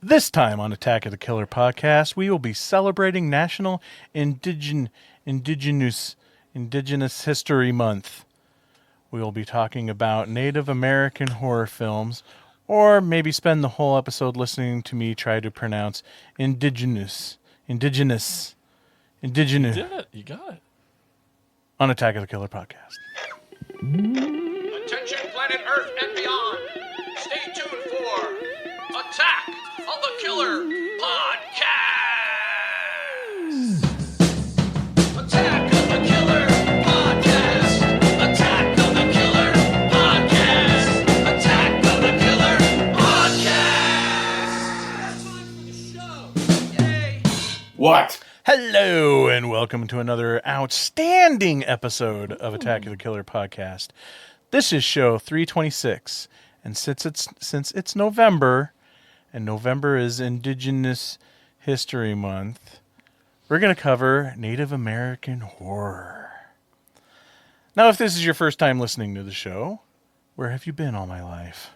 This time on Attack of the Killer podcast, we will be celebrating National Indigenous History Month. We will be talking about Native American horror films, or maybe spend the whole episode listening to me try to pronounce indigenous. You did it. You got it. On Attack of the Killer podcast. Attention planet Earth and beyond. Stay tuned for Attack of the Killer podcast. Attack of the Killer podcast. Attack of the Killer podcast. Attack of the Killer podcast. Yay. What? Hello, and welcome to another outstanding episode of Attack of the Killer podcast. This is show 326, and since it's November, and November is Indigenous History Month, we're going to cover Native American horror. Now, if this is your first time listening to the show, where have you been all my life?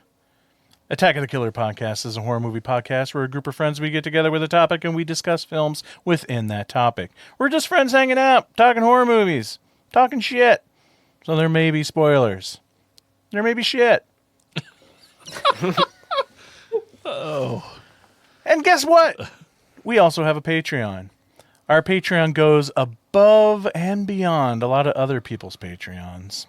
Attack of the Killer podcast is a horror movie podcast where a group of friends, we get together with a topic and we discuss films within that topic. We're just friends hanging out, talking horror movies, talking shit. So there may be spoilers. There may be shit. Oh. And guess what? We also have a Patreon. Our Patreon goes above and beyond a lot of other people's Patreons.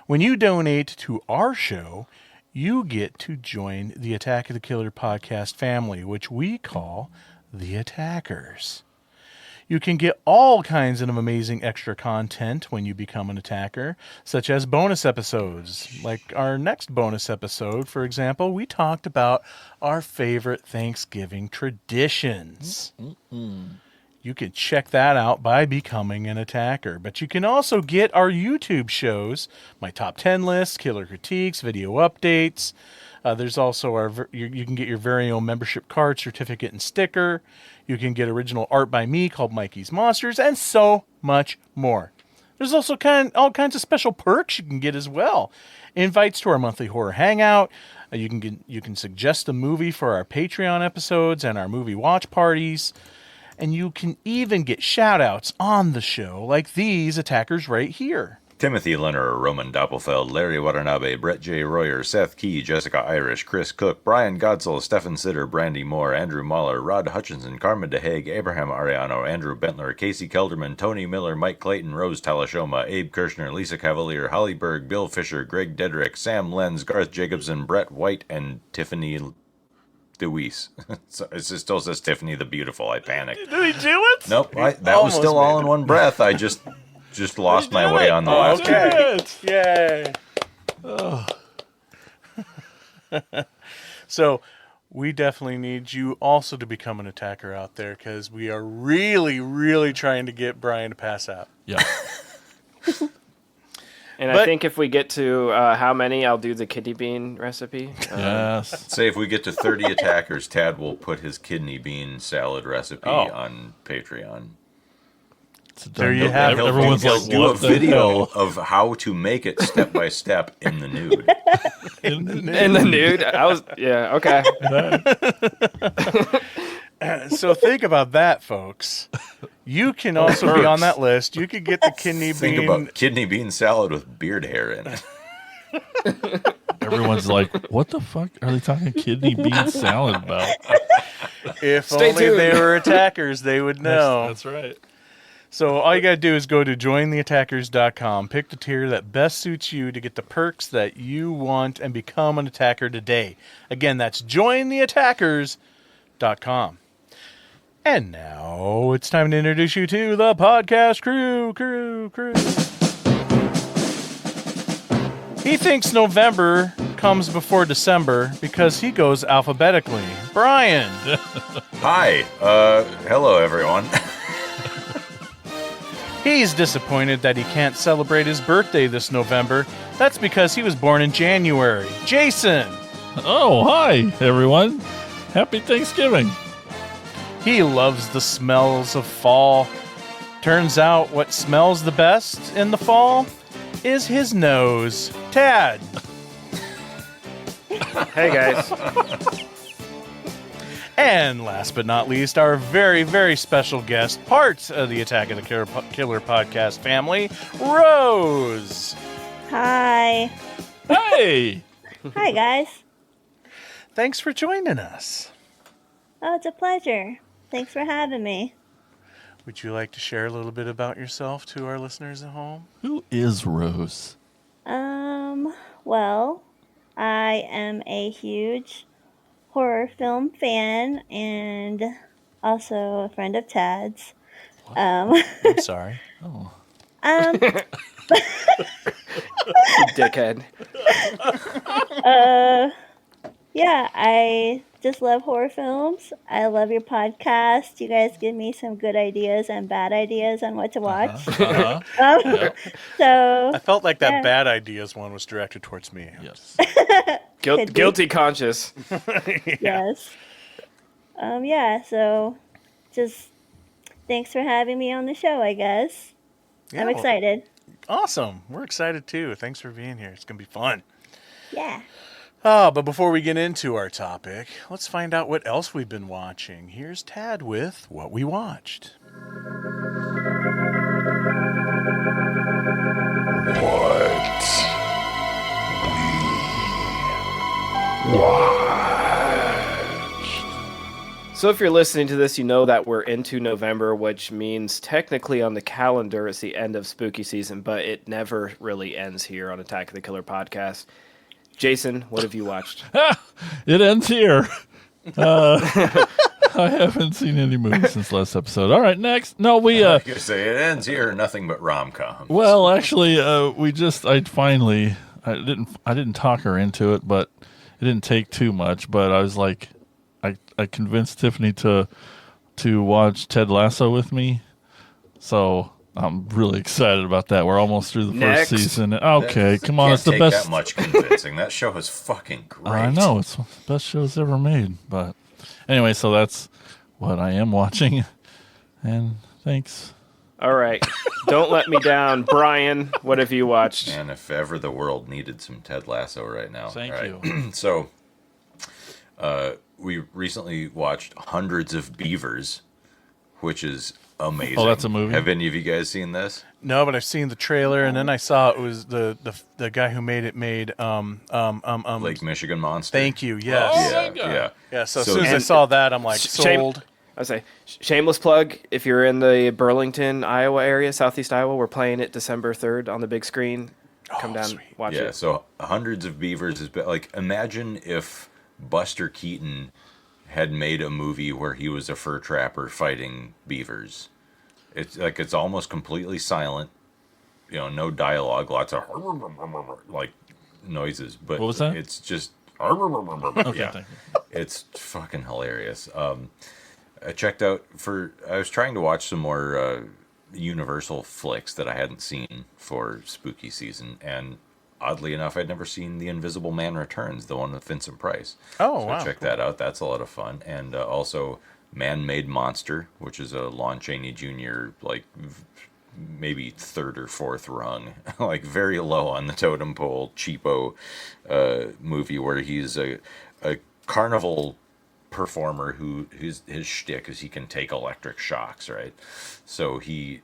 When you donate to our show, you get to join the Attack of the Killer podcast family, which we call the Attackers. You can get all kinds of amazing extra content when you become an attacker, such as bonus episodes. Like our next bonus episode, for example, we talked about our favorite Thanksgiving traditions. You can check that out by becoming an attacker. But you can also get our YouTube shows, my top 10 lists, killer critiques, video updates. There's also you can get your very own membership card, certificate, and sticker. You can get original art by me called Mikey's Monsters, and so much more. There's also all kinds of special perks you can get as well. Invites to our monthly horror hangout. You can suggest a movie for our Patreon episodes and our movie watch parties. And you can even get shout-outs on the show, like these attackers right here. Timothy Lenner, Roman Doppelfeld, Larry Watanabe, Brett J. Royer, Seth Key, Jessica Irish, Chris Cook, Brian Godsell, Stefan Sitter, Brandy Moore, Andrew Mahler, Rod Hutchinson, Carmen DeHague, Abraham Ariano, Andrew Bentler, Casey Kelderman, Tony Miller, Mike Clayton, Rose Talashoma, Abe Kirshner, Lisa Cavalier, Holly Berg, Bill Fisher, Greg Dedrick, Sam Lenz, Garth Jacobson, Brett White, and Tiffany Deweese. It still says Tiffany the Beautiful. I panicked. Did we do it? Nope, that was still all in one breath. I just lost my way on the last two. Okay. Yay. Oh. So we definitely need you also to become an attacker out there, because we are really, really trying to get Brian to pass out. Yeah. And I think if we get to how many, I'll do the kidney bean recipe. Yes. Say if we get to 30 attackers, Tad will put his kidney bean salad recipe on Patreon. There you have it. Everyone's He'll like, do a what the video hell? of how to make it step by step in the nude. In the nude? Okay. So think about that, folks. You can also be on that list. You could get the kidney Think bean. about kidney bean salad with beard hair in it. Everyone's like, what the fuck are they talking kidney bean salad about? If Stay only tuned. they were attackers, they would know. That's right. So all you got to do is go to jointheattackers.com, pick the tier that best suits you to get the perks that you want, and become an attacker today. Again, that's jointheattackers.com. And now it's time to introduce you to the podcast crew. He thinks November comes before December because he goes alphabetically. Brian. Hi. Hello, everyone. He's disappointed that he can't celebrate his birthday this November. That's because he was born in January. Jason. Oh, hi, everyone. Happy Thanksgiving. He loves the smells of fall. Turns out what smells the best in the fall is his nose. Tad. Hey, guys. And last but not least, our very, very special guest, part of the Attack of the Killer podcast family, Rose. Hi. Hey! Hi, guys. Thanks for joining us. Oh, it's a pleasure. Thanks for having me. Would you like to share a little bit about yourself to our listeners at home? Who is Rose? Well, I am a huge horror film fan and also a friend of Tad's. I'm sorry. Oh. Dickhead. Yeah, I just love horror films. I love your podcast. You guys give me some good ideas and bad ideas on what to watch. So I felt like that yeah. bad ideas one was directed towards me. Yes. Could be. Guilty conscious. Yes. Yeah, so just thanks for having me on the show, I guess. Yeah, I'm well, excited. Awesome. We're excited too. Thanks for being here. It's going to be fun. Yeah. But before we get into our topic, let's find out what else we've been watching. Here's Tad with what we watched. So if you're listening to this, you know that we're into November, which means technically on the calendar it's the end of spooky season, but it never really ends here on Attack of the Killer podcast. Jason, what have you watched? It ends here. I haven't seen any movies since last episode. All right, next. No, we I say it ends here, nothing but rom-coms. well, actually, I didn't talk her into it, but it didn't take too much. But I was like, I convinced Tiffany to watch Ted Lasso with me, so I'm really excited about that. We're almost through the Next. first season. Okay, come on, Can't it's the take best. that much convincing. That show is fucking great. I know it's one of the best shows ever made. But anyway, so that's what I am watching, and thanks. All right. Don't let me down. Brian, what have you watched? And if ever the world needed some Ted Lasso right now. Thank All you. right. So, we recently watched Hundreds of Beavers, which is amazing. Oh, that's a movie? Have any of you guys seen this? No, but I've seen the trailer, and then I saw it was the guy who made Lake Michigan Monster. Thank you. Yes. Oh, Yeah, my God. yeah. Yeah. So as So- soon as I And- saw that, I'm like Shame- sold. I say, shameless plug. If you're in the Burlington, Iowa area, Southeast Iowa, we're playing it December 3rd on the big screen. Come down, sweet. watch Yeah, it. so Hundreds of Beavers is like, imagine if Buster Keaton had made a movie where he was a fur trapper fighting beavers. It's almost completely silent, no dialogue, lots of like noises, but What was that? it's just Okay, yeah, thank you. it's fucking hilarious. I was trying to watch some more Universal flicks that I hadn't seen for spooky season, and oddly enough, I'd never seen The Invisible Man Returns, the one with Vincent Price. Oh, So wow. check that out. That's a lot of fun. And also Man-Made Monster, which is a Lon Chaney Jr., like maybe third or fourth rung, like very low on the totem pole, cheapo movie where he's a carnival performer his shtick is he can take electric shocks, right? So he's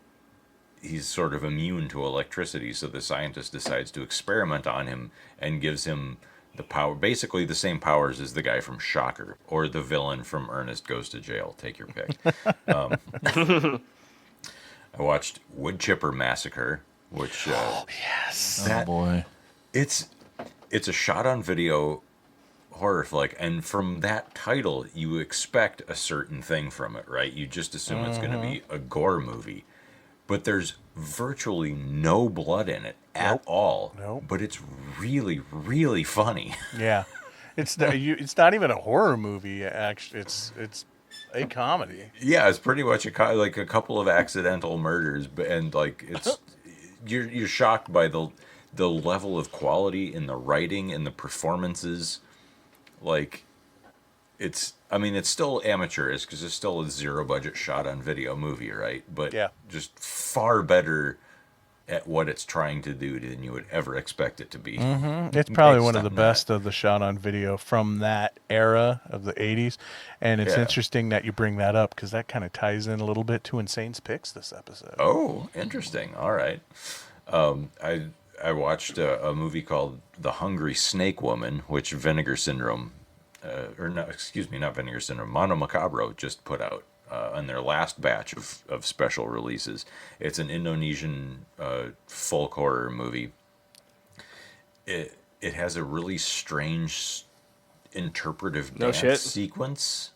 sort of immune to electricity, so the scientist decides to experiment on him and gives him the power, basically the same powers as the guy from Shocker or the villain from Ernest Goes to Jail. Take your pick. I watched Wood Chipper Massacre, which Yes. Oh boy. it's a shot on video horror flick, and from that title you expect a certain thing from it, right? You just assume it's going to be a gore movie, but there's virtually no blood in it at all. Nope. But it's really, really funny. Yeah. It's not even a horror movie. Actually, it's a comedy. Yeah, it's pretty much like a couple of accidental murders, and like it's you're shocked by the level of quality in the writing and the performances. Like, it's still amateurish because it's still a zero budget shot on video movie, right? But Yeah. just far better at what it's trying to do than you would ever expect it to be. It's probably one of the Based on best that. of the shot on video from that era of the 80s. And it's Yeah. interesting that you bring that up because that kind of ties in a little bit to Insane's picks this episode. Oh, interesting. All right. I watched a movie called The Hungry Snake Woman, which Vinegar Syndrome, or no, excuse me, not Vinegar Syndrome, Mono Macabro just put out on their last batch of special releases. It's an Indonesian folk horror movie. It has a really strange interpretive No dance shit. sequence.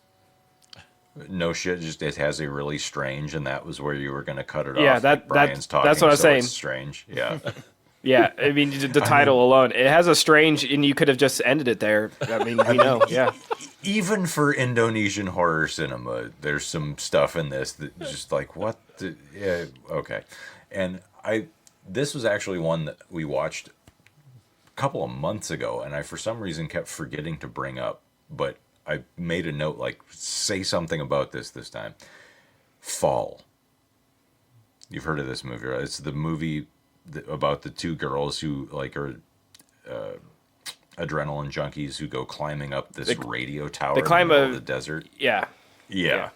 No shit, just it has a really strange, and that was where you were going to cut it Yeah, off. that- Brian's talking, that's what I was so saying. It's strange, yeah. Yeah, I mean the title alone, it has a strange, and you could have just ended it there. I mean, we know, yeah. Even for Indonesian horror cinema, there's some stuff in this that just like what? Yeah, okay. And this was actually one that we watched a couple of months ago, and I for some reason kept forgetting to bring up, but I made a note like say something about this time. Fall. You've heard of this movie, right? It's the movie about the two girls who like are adrenaline junkies who go climbing up this radio tower in the climb middle a- of the desert. Yeah. Yeah.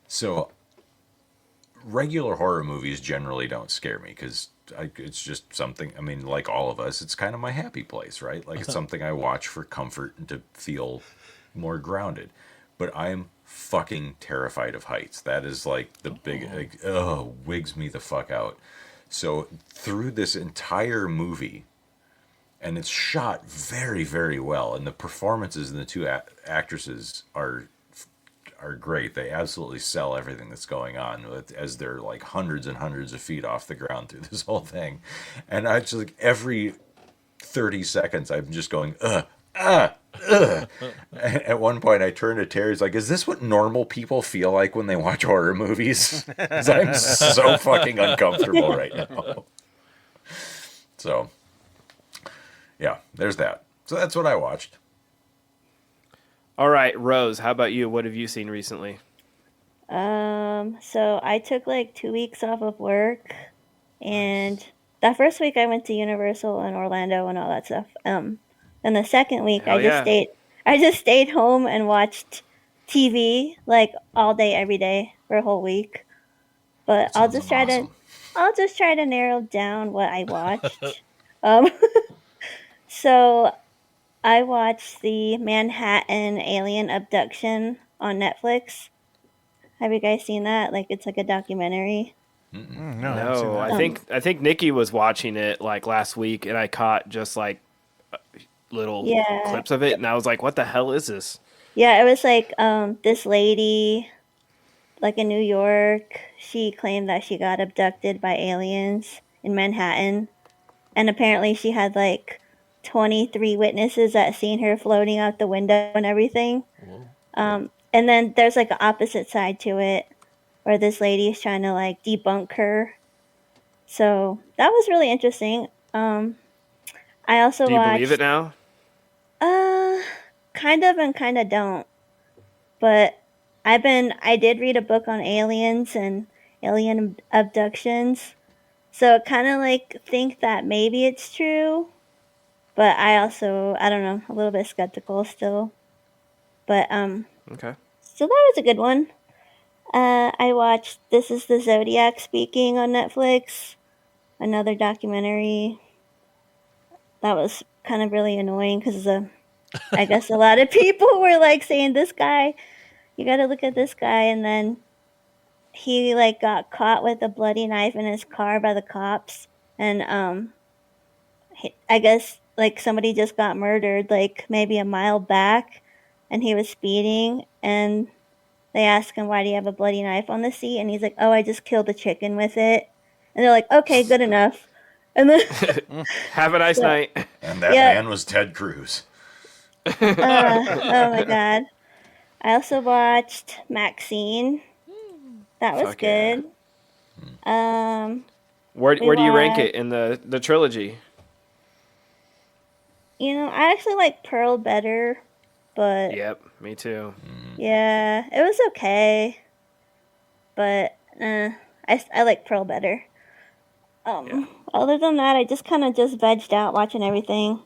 So regular horror movies generally don't scare me because it's just something. I mean, like all of us, it's kind of my happy place, right? Like it's something I watch for comfort and to feel more grounded. But I'm fucking terrified of heights. That is like the big, like, wigs me the fuck out. So through this entire movie, and it's shot very, very well, and the performances in the two actresses are great. They absolutely sell everything that's going on as they're like hundreds and hundreds of feet off the ground through this whole thing. And I just like every 30 seconds, I'm just going, At one point, I turned to Terry. He's like, "Is this what normal people feel like when they watch horror movies?" 'Cause I'm so fucking uncomfortable right now. So, yeah, there's that. So that's what I watched. All right, Rose, how about you? What have you seen recently? So I took like 2 weeks off of work, and that first week I went to Universal in Orlando and all that stuff. And the second week Hell yeah. I just stayed home and watched TV like all day, every day for a whole week. But I'll just try to narrow down what I watched. um, so I watched the Manhattan alien abduction on Netflix. Have you guys seen that? Like it's like a documentary. No, I haven't seen No, that. I think Nikki was watching it like last week, and I caught just like little Yeah. clips of it, and I was like, "What the hell is this?" Yeah, it was like this lady, like in New York, she claimed that she got abducted by aliens in Manhattan, and apparently she had like 23 witnesses that seen her floating out the window and everything. And then there's like an opposite side to it, where this lady is trying to like debunk her. So that was really interesting. I also Do you watched. believe it now? Kind of and kind of don't. But I did read a book on aliens and alien abductions. So kind of like think that maybe it's true. But I don't know, a little bit skeptical still. But Okay. so that was a good one. I watched This Is the Zodiac Speaking on Netflix. Another documentary. That was kind of really annoying because I guess a lot of people were like saying, this guy, you got to look at this guy. And then he like got caught with a bloody knife in his car by the cops. And I guess like somebody just got murdered like maybe a mile back, and he was speeding, and they asked him, why do you have a bloody knife on the seat? And he's like, oh, I just killed a chicken with it. And they're like, okay, good enough. And then Have a nice night. And that Yeah. man was Ted Cruz. oh my god. I also watched Maxine. That was Fuck yeah. good. Where do you rank watched- it in the trilogy? You know, I actually like Pearl better, but Yep, me too. yeah, it was okay. But I like Pearl better. Other than that, I just kind of just vegged out watching everything.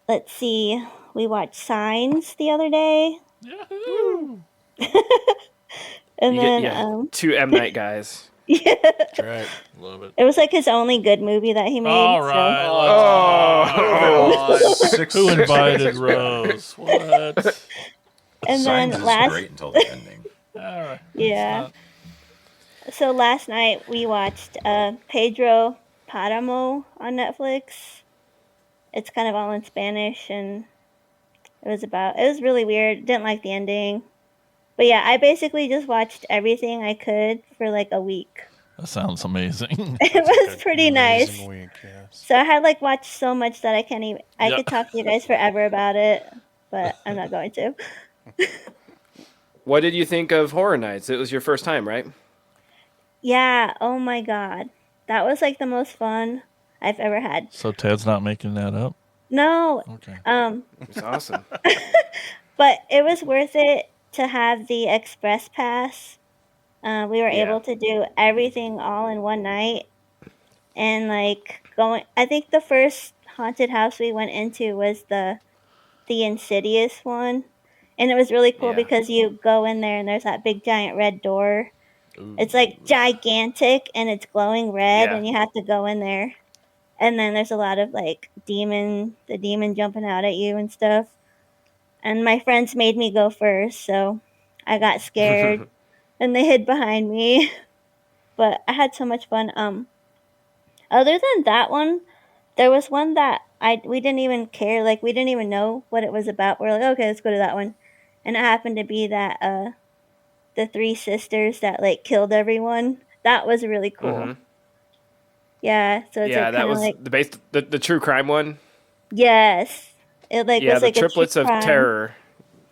Let's see. We watched Signs the other day, Yahoo! and You then get two M Night guys. yeah, That's right. Love it. it was like his only good movie that he made. All So. right. Oh. Who invited Rose? What? And Signs then is last, great until the ending. All right. yeah. So last night we watched Pedro Paramo on Netflix. It's kind of all in Spanish, and it was really weird. Didn't like the ending. But yeah, I basically just watched everything I could for like a week. That sounds amazing. It was pretty nice. Amazing week, yes. So I had like watched so much that I can't even. I Yeah. could talk to you guys forever about it, but I'm not going to. What did you think of Horror Nights? It was your first time, right? Yeah. Oh my god, that was like the most fun I've ever had. So Ted's not making that up? No. Okay. It's awesome. But it was worth it to have the express pass. We were Yeah. able to do everything all in one night, and like I think the first haunted house we went into was the Insidious one, and it was really cool Yeah. because you go in there and there's that big giant red door. It's like gigantic and it's glowing red, Yeah. and you have to go in there. And then there's a lot of like the demon jumping out at you and stuff. And my friends made me go first, so I got scared and they hid behind me. But I had so much fun. Other than that one, there was one that we didn't even care, like we didn't even know what it was about. We're like, okay, let's go to that one. And it happened to be that the three sisters that like killed everyone. That was really cool. Mhm. Yeah, so it's Yeah, like that kind of was like the true crime one. yes. It like Yeah, was the like a triplets true of crime. terror.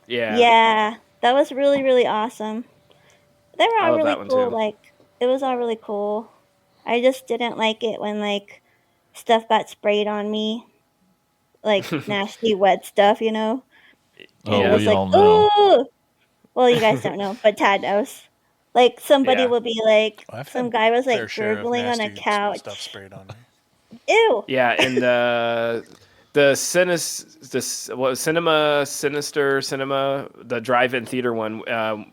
Yeah. Yeah, that was really really awesome. They were I all love really that one, cool. too. Like it was all really cool. I just didn't like it when like stuff got sprayed on me, like nasty wet stuff. You know, and Oh, it Yeah. was we like all know. ooh. Well, you guys don't know, but Tad knows. Like somebody Yeah. will be like, I've some had guy was fair like share of gurgling on a nasty couch. stuff sprayed on me. Ew. Yeah, and cinema sinister cinema, the drive-in theater one,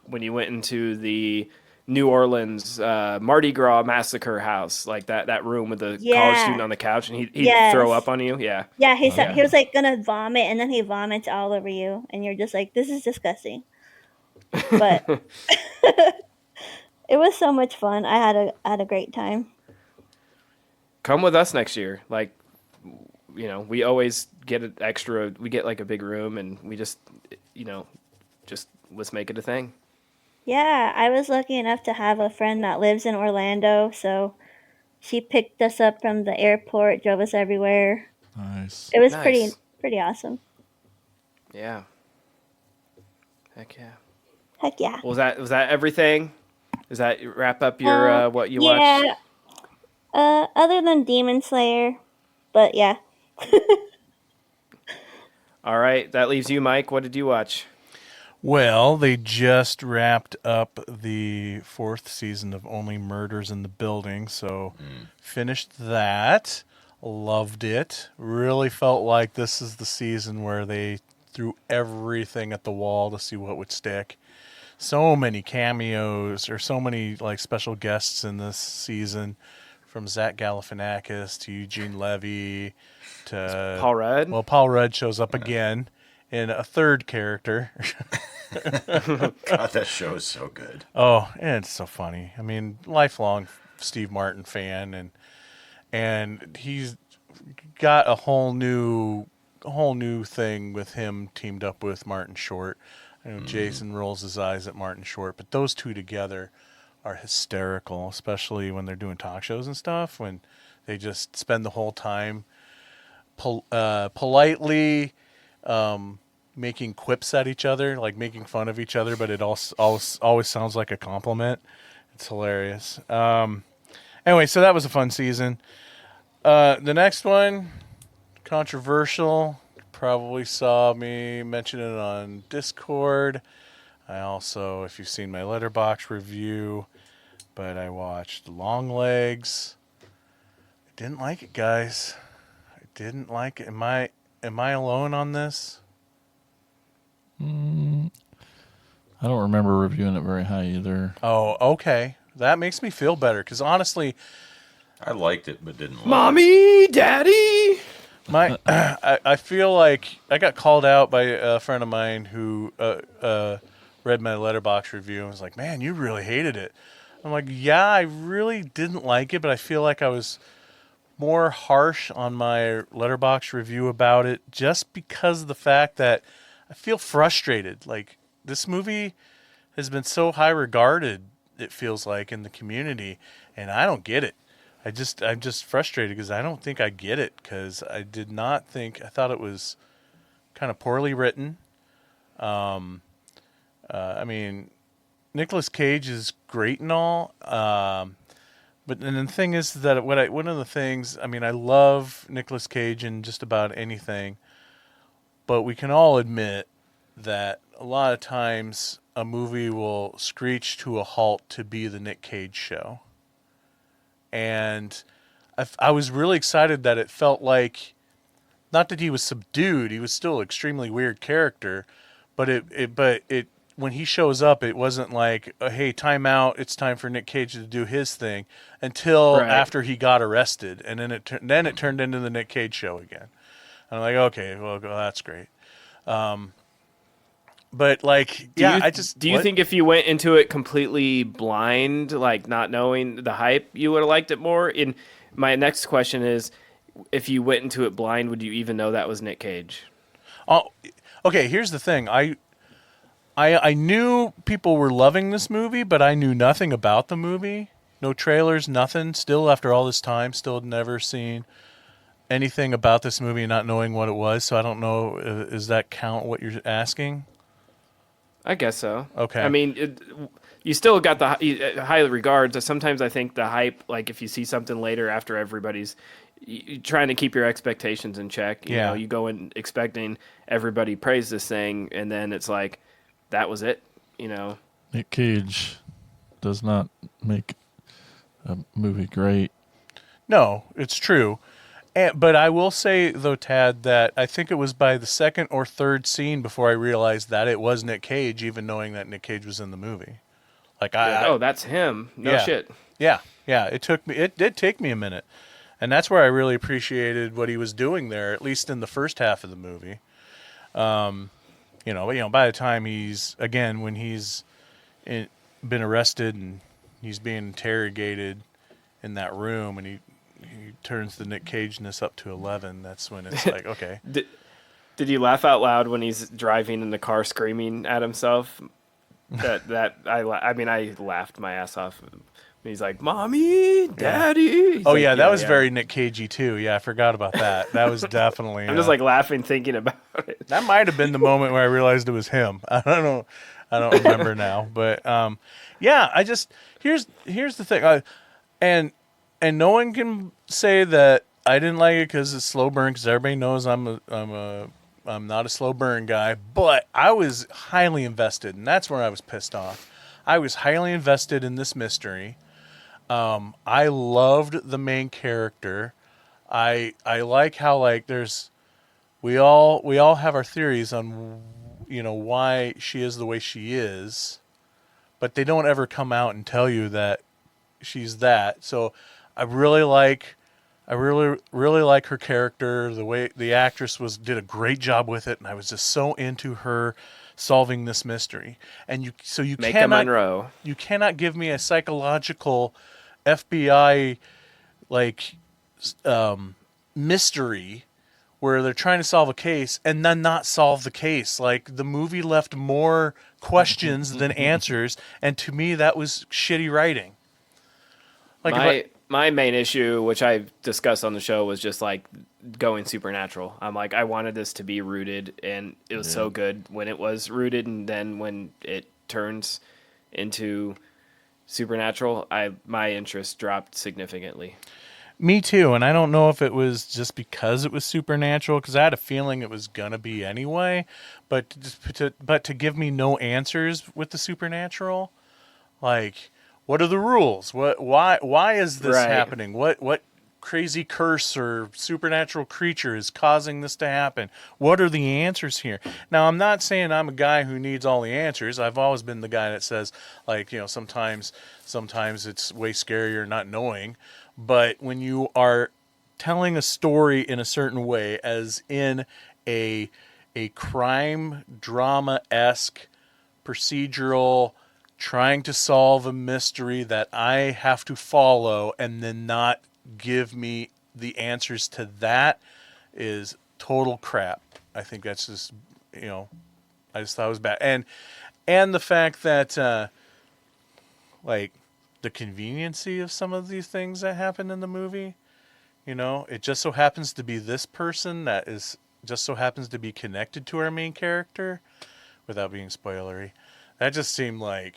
when you went into the New Orleans Mardi Gras massacre house, like that room with the college Yeah. student on the couch, and he'd Yes. throw up on you. Yeah. Yeah, he said yeah. he was like gonna vomit, and then he vomits all over you, and you're just like, this is disgusting. But it was so much fun. I had a great time. Come with us next year. Like, we always get an extra. We get like a big room, and we just let's make it a thing. Yeah, I was lucky enough to have a friend that lives in Orlando, so she picked us up from the airport, drove us everywhere. Nice. It was Nice. pretty awesome. Yeah. Heck yeah. Heck yeah. Well, was that everything? Does that wrap up your what you watched? Yeah. Other than Demon Slayer, but yeah. All right, that leaves you, Mike. What did you watch? Well, they just wrapped up the 4th season of Only Murders in the Building, so finished that. Loved it. Really felt like this is the season where they threw everything at the wall to see what would stick. So many cameos, or so many like special guests in this season, from Zach Galifianakis to Eugene Levy to Paul Rudd? Well, Paul Rudd shows up again in a third character. God, that show is so good. Oh, and it's so funny. I mean, lifelong Steve Martin fan, and he's got a whole new thing with him teamed up with Martin Short. I know Jason rolls his eyes at Martin Short, but those two together are hysterical, especially when they're doing talk shows and stuff, when they just spend the whole time politely making quips at each other, like making fun of each other, but it always sounds like a compliment. It's hilarious. Anyway, so that was a fun season. The next one, controversial. Probably saw me mention it on Discord. I also, if you've seen my Letterboxd review, but I watched Long Legs. didn't like it, guys. I didn't like it. Am I alone on this? I don't remember reviewing it very high either. Oh, okay. That makes me feel better because honestly, I liked it, but didn't love it. Mommy, Daddy. I feel like I got called out by a friend of mine who read my Letterboxd review and was like, "Man, you really hated it." I'm like, "Yeah, I really didn't like it, but I feel like I was more harsh on my Letterboxd review about it just because of the fact that I feel frustrated. Like this movie has been so high regarded, it feels like in the community, and I don't get it. I'm just frustrated because I don't think I get it because I thought it was kind of poorly written. I mean, Nicolas Cage is great and all, but and the thing is that one of the things, I mean, I love Nicolas Cage in just about anything, but we can all admit that a lot of times a movie will screech to a halt to be the Nick Cage show. And I was really excited that it felt like, not that he was subdued, he was still an extremely weird character, but it when he shows up, it wasn't like, hey, time out, it's time for Nick Cage to do his thing, until Right. after he got arrested, and then it turned into the Nick Cage show again. And I'm like, okay, well, that's great. But like, Do you what? think if you went into it completely blind, like not knowing the hype, you would have liked it more? And my next question is, if you went into it blind, would you even know that was Nick Cage? Oh, okay. Here's the thing. I knew people were loving this movie, but I knew nothing about the movie. No trailers, nothing. Still, after all this time, still had never seen anything about this movie, not knowing what it was. So I don't know. Does that count? What you're asking? I guess so. Okay. I mean, you still got the high regards. Sometimes I think the hype, like if you see something later after everybody's trying to keep your expectations in check, you know, you go in expecting everybody praise this thing, and then it's like, that was it, you know. Nick Cage does not make a movie great. No, it's true. But I will say, though, Tad, that I think it was by the second or third scene before I realized that it was Nick Cage, even knowing that Nick Cage was in the movie. Like Oh, that's him. No shit. Yeah. It did take me a minute. And that's where I really appreciated what he was doing there, at least in the first half of the movie. By the time when he's been arrested and he's being interrogated in that room, and he turns the Nick Cage-ness up to 11, that's when it's like, okay. Did you laugh out loud when he's driving in the car screaming at himself? I laughed my ass off. He's like, "Mommy, Daddy." He's like, that was very Nick Cagey too. Yeah, I forgot about that. That was definitely. I'm just like laughing thinking about it. That might have been the moment where I realized it was him. I don't know. I don't remember now, but here's the thing, and no one can say that I didn't like it because it's slow burn, because everybody knows I'm not a slow burn guy, but I was highly invested, and that's where I was pissed off. I was highly invested in this mystery. I loved the main character. I like how we all have our theories on why she is the way she is, but they don't ever come out and tell you that she's that. So I really like her character. The way the actress did a great job with it, and I was just so into her solving this mystery. And you Monroe. You cannot give me a psychological FBI mystery where they're trying to solve a case and then not solve the case. Like, the movie left more questions than answers, and to me that was shitty writing. My main issue, which I discussed on the show, was just like going supernatural. I'm like, I wanted this to be rooted, and it was so good when it was rooted, and then when it turns into supernatural, my interest dropped significantly. Me too, and I don't know if it was just because it was supernatural, because I had a feeling it was gonna be anyway. But to give me no answers with the supernatural, like, what are the rules? Why is this happening? What crazy curse or supernatural creature is causing this to happen? What are the answers here? Now, I'm not saying I'm a guy who needs all the answers. I've always been the guy that says, like, sometimes it's way scarier not knowing. But when you are telling a story in a certain way, as in a crime drama-esque procedural, trying to solve a mystery that I have to follow and then not give me the answers to that, is total crap. I think that's just, I just thought it was bad. And the fact that, like, the conveniency of some of these things that happen in the movie, it just so happens to be this person that is just so happens to be connected to our main character, without being spoilery. That just seemed like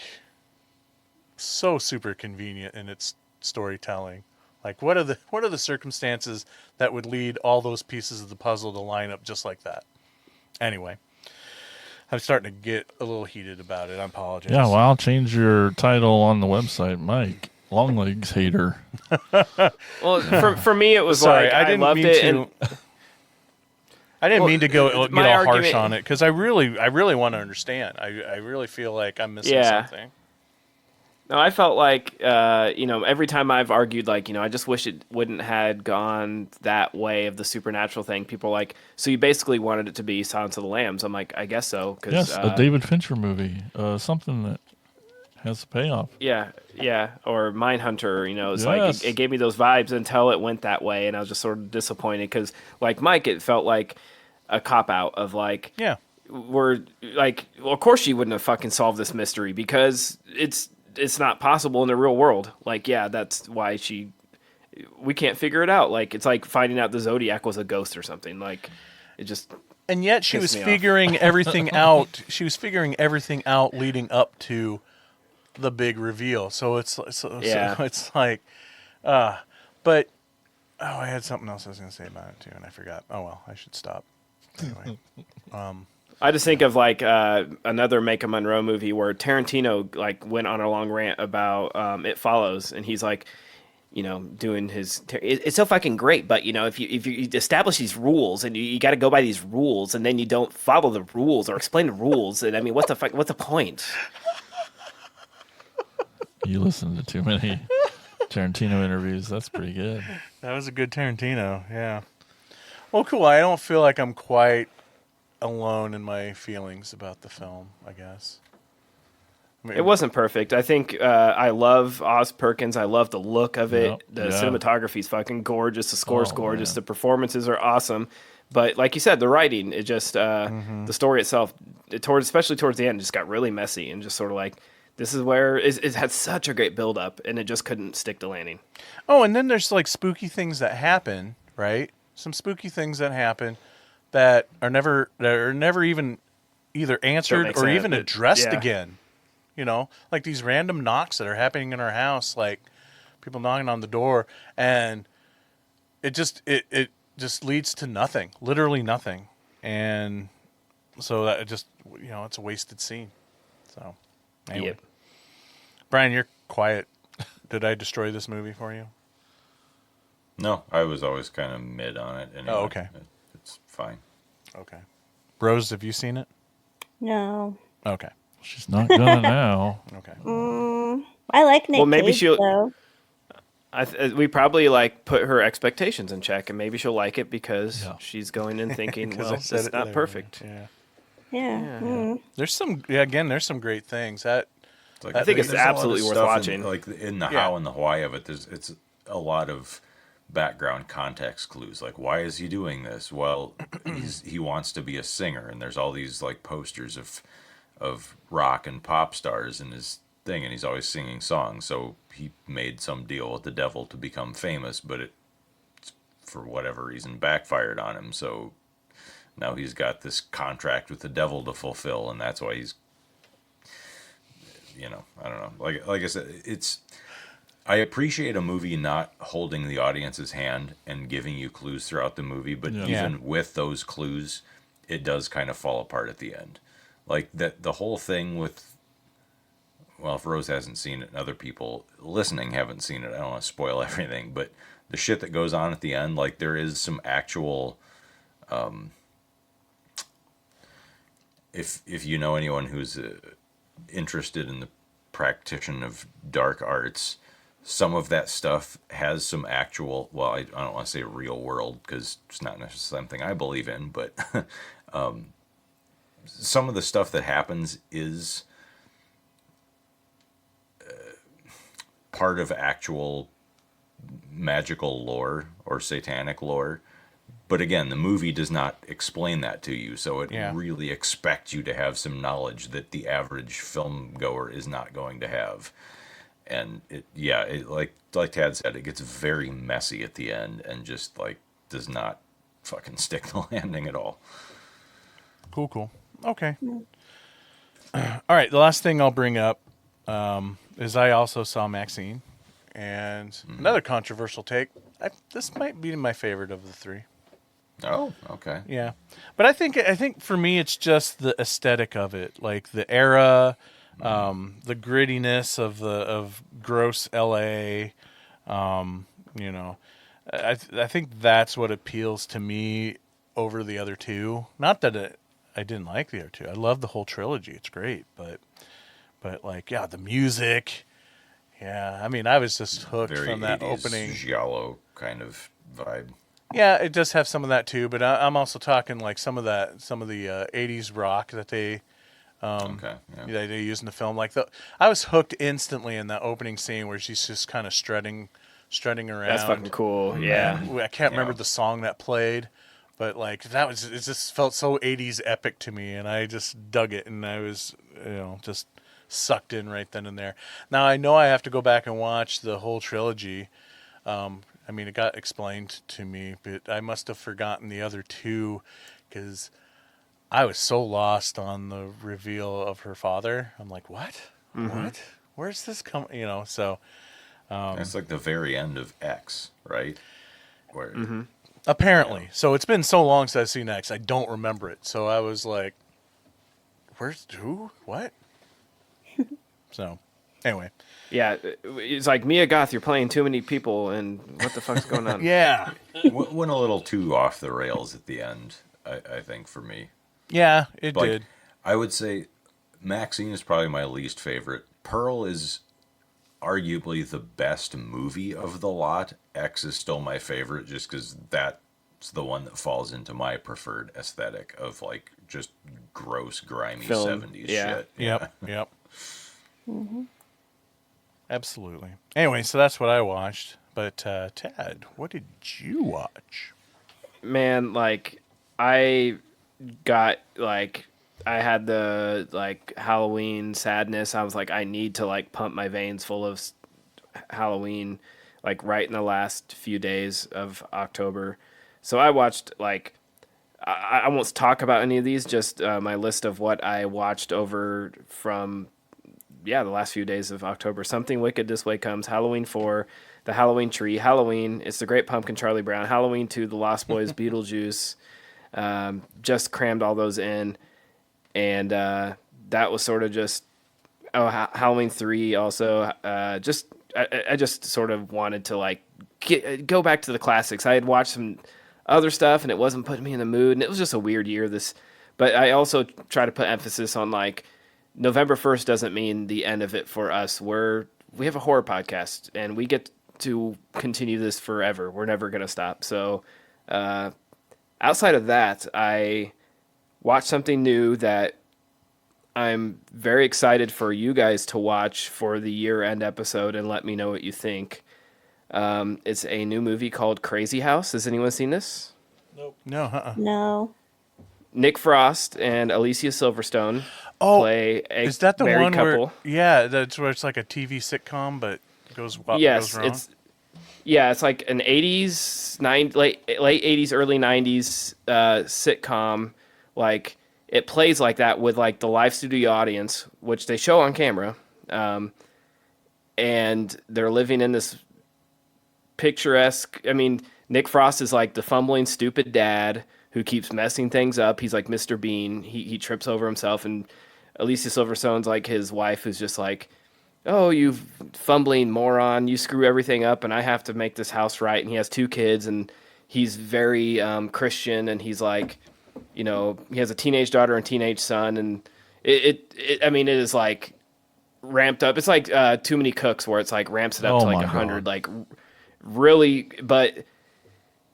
so super convenient in its storytelling. Like, what are the circumstances that would lead all those pieces of the puzzle to line up just like that? Anyway, I'm starting to get a little heated about it. I apologize. Yeah, well, I'll change your title on the website, Mike. Longlegs hater. Well, for me, it was Sorry, like I didn't loved mean it. to. And I didn't Well, mean to get all my harsh argument- on it, because I really want to understand. I really feel like I'm missing something. no, I felt like every time I've argued, like, I just wish it wouldn't had gone that way of the supernatural thing. People are like, so you basically wanted it to be Silence of the Lambs. I'm like, I guess so. Cause, Yes, a David Fincher movie. Something that has a payoff. Yeah, or Mindhunter, it's Yes. like it gave me those vibes until it went that way, and I was just sort of disappointed because, like Mike, it felt like a cop out of like, Yeah. we're like, well, of course she wouldn't have fucking solved this mystery because it's not possible in the real world. Like, yeah, that's why we can't figure it out. Like, it's like finding out the Zodiac was a ghost or something. Like, it just. And yet she Pissed was me off. figuring everything out. She was figuring everything out leading up to the big reveal. So it's Yeah. so it's like, but I had something else I was going to say about it too, and I forgot. Oh well, I should stop. Anyway, I just think of like another Make a Monroe movie where Tarantino like went on a long rant about It Follows, and he's like, doing his. It's so fucking great, but if you establish these rules and you got to go by these rules, and then you don't follow the rules or explain the rules, and I mean, what's the point? You listen to too many Tarantino interviews. That's pretty good. that was a good Tarantino. Yeah. Well, cool. I don't feel like I'm quite alone in my feelings about the film, I guess. I mean, It wasn't perfect. I think I love Oz Perkins. I love the look of it. Yep. The Yeah. cinematography's fucking gorgeous. The score's Oh, gorgeous. man. The performances are awesome. But like you said, the writing, it just the story itself, especially towards the end, just got really messy and just sort of like, this is where it had such a great build up, and it just couldn't stick the landing. Oh, and then there's like spooky things that happen, right? Some spooky things that happen that are never even either answered make or sense. even addressed Yeah. again. Like these random knocks that are happening in our house, like people knocking on the door, and it just leads to nothing, literally nothing. And so that it just it's a wasted scene. So anyway. Yep. Brian, you're quiet. Did I destroy this movie for you? No, I was always kind of mid on it. Anyway. Oh, okay. It's fine. Okay. Rose, have you seen it? No. Okay. She's not gonna now. Okay. I like Nick Well, maybe Cage, she'll- though. We probably like put her expectations in check, and maybe she'll like it because Yeah. she's going in thinking, 'Cause well, I it's said it not there. perfect. Yeah. Yeah. There's some great things. That It's like, I think it's there's a lot of absolutely worth stuff watching. like in the Yeah. how and the why of it, it's a lot of background context clues. Like, why is he doing this? Well, he wants to be a singer, and there's all these like posters of rock and pop stars in his thing, and he's always singing songs. So he made some deal with the devil to become famous, but it, for whatever reason, backfired on him. So now he's got this contract with the devil to fulfill, and that's why he's, I don't know. Like I said, I appreciate a movie not holding the audience's hand and giving you clues throughout the movie, but Yeah. even with those clues, it does kind of fall apart at the end. Like that, the whole thing with, well, if Rose hasn't seen it and other people listening haven't seen it, I don't want to spoil everything, but the shit that goes on at the end, like there is some actual, if you know anyone who's interested in the practitioner of dark arts, some of that stuff has some actual, well, I don't want to say real world because it's not necessarily something I believe in, but some of the stuff that happens is part of actual magical lore or satanic lore. But again, the movie does not explain that to you, so it really expects you to have some knowledge that the average film goer is not going to have. And it like Tad said, it gets very messy at the end and just like does not fucking stick the landing at all. Cool. Okay. All right. The last thing I'll bring up is I also saw Maxine, and another controversial take. This might be my favorite of the three. Oh, okay. Yeah, but I think for me it's just the aesthetic of it, like the era, the grittiness of gross LA. I think that's what appeals to me over the other two. Not that I didn't like the other two. I love the whole trilogy. It's great, but like the music. Yeah, I mean I was just hooked Very from that 80s opening giallo kind of vibe. Yeah, it does have some of that too, but I'm also talking like some of the 80s rock that they they use in the film. Like I was hooked instantly in that opening scene where she's just kind of strutting around. That's fucking cool. Yeah. I can't remember the song that played, but like it just felt so 80s epic to me, and I just dug it, and I was just sucked in right then and there. Now I know I have to go back and watch the whole trilogy. I mean, it got explained to me, but I must have forgotten the other two because I was so lost on the reveal of her father. I'm like, what? Mm-hmm. What? Where's this coming? So. It's like the very end of X, right? Where Apparently. So it's been so long since I've seen X, I don't remember it. So I was like, where's who? What? So, anyway. Yeah, it's like, Mia Goth, you're playing too many people, and what the fuck's going on? Yeah. Went a little too off the rails at the end, I think, for me. Yeah, it did. I would say Maxine is probably my least favorite. Pearl is arguably the best movie of the lot. X is still my favorite just because that's the one that falls into my preferred aesthetic of like just gross, grimy Film. 70s Yeah. shit. Yep. Mm-hmm. Absolutely. Anyway, so that's what I watched. But Tad, what did you watch? Man, like I got like I had the like Halloween sadness. I was like, I need to like pump my veins full of Halloween, like right in the last few days of October. So I watched like I won't talk about any of these. Just my list of what I watched over from the last few days of October. Something Wicked This Way Comes, Halloween 4, The Halloween Tree, Halloween, It's the Great Pumpkin, Charlie Brown, Halloween 2, The Lost Boys, Beetlejuice. Just crammed all those in. And that was sort of just, Halloween 3 also. I just sort of wanted to like go back to the classics. I had watched some other stuff and it wasn't putting me in the mood. And it was just a weird year. But I also try to put emphasis on like, November 1st doesn't mean the end of it for us. We have a horror podcast, and we get to continue this forever. We're never going to stop. So outside of that, I watched something new that I'm very excited for you guys to watch for the year-end episode and let me know what you think. It's a new movie called Crazy House. Has anyone seen this? Nope. No, No. Nick Frost and Alicia Silverstone play a is that the married one couple. that's where it's like a TV sitcom, but goes wrong? It's like an 80s, late 80s, early 90s sitcom. Like it plays like that with like the live studio audience, which they show on camera, and they're living in this picturesque. I mean, Nick Frost is like the fumbling, stupid dad who keeps messing things up. He's like Mr. Bean. He trips over himself, and Alicia Silverstone's like his wife, who's just like oh, you fumbling moron, you screw everything up, and I have to make this house right. And he has 2 kids, and he's very Christian, and he's like, he has a teenage daughter and teenage son, and I mean, it is like ramped up. It's like Too Many Cooks, where it's like ramps it up Oh to like my 100, God. like really. But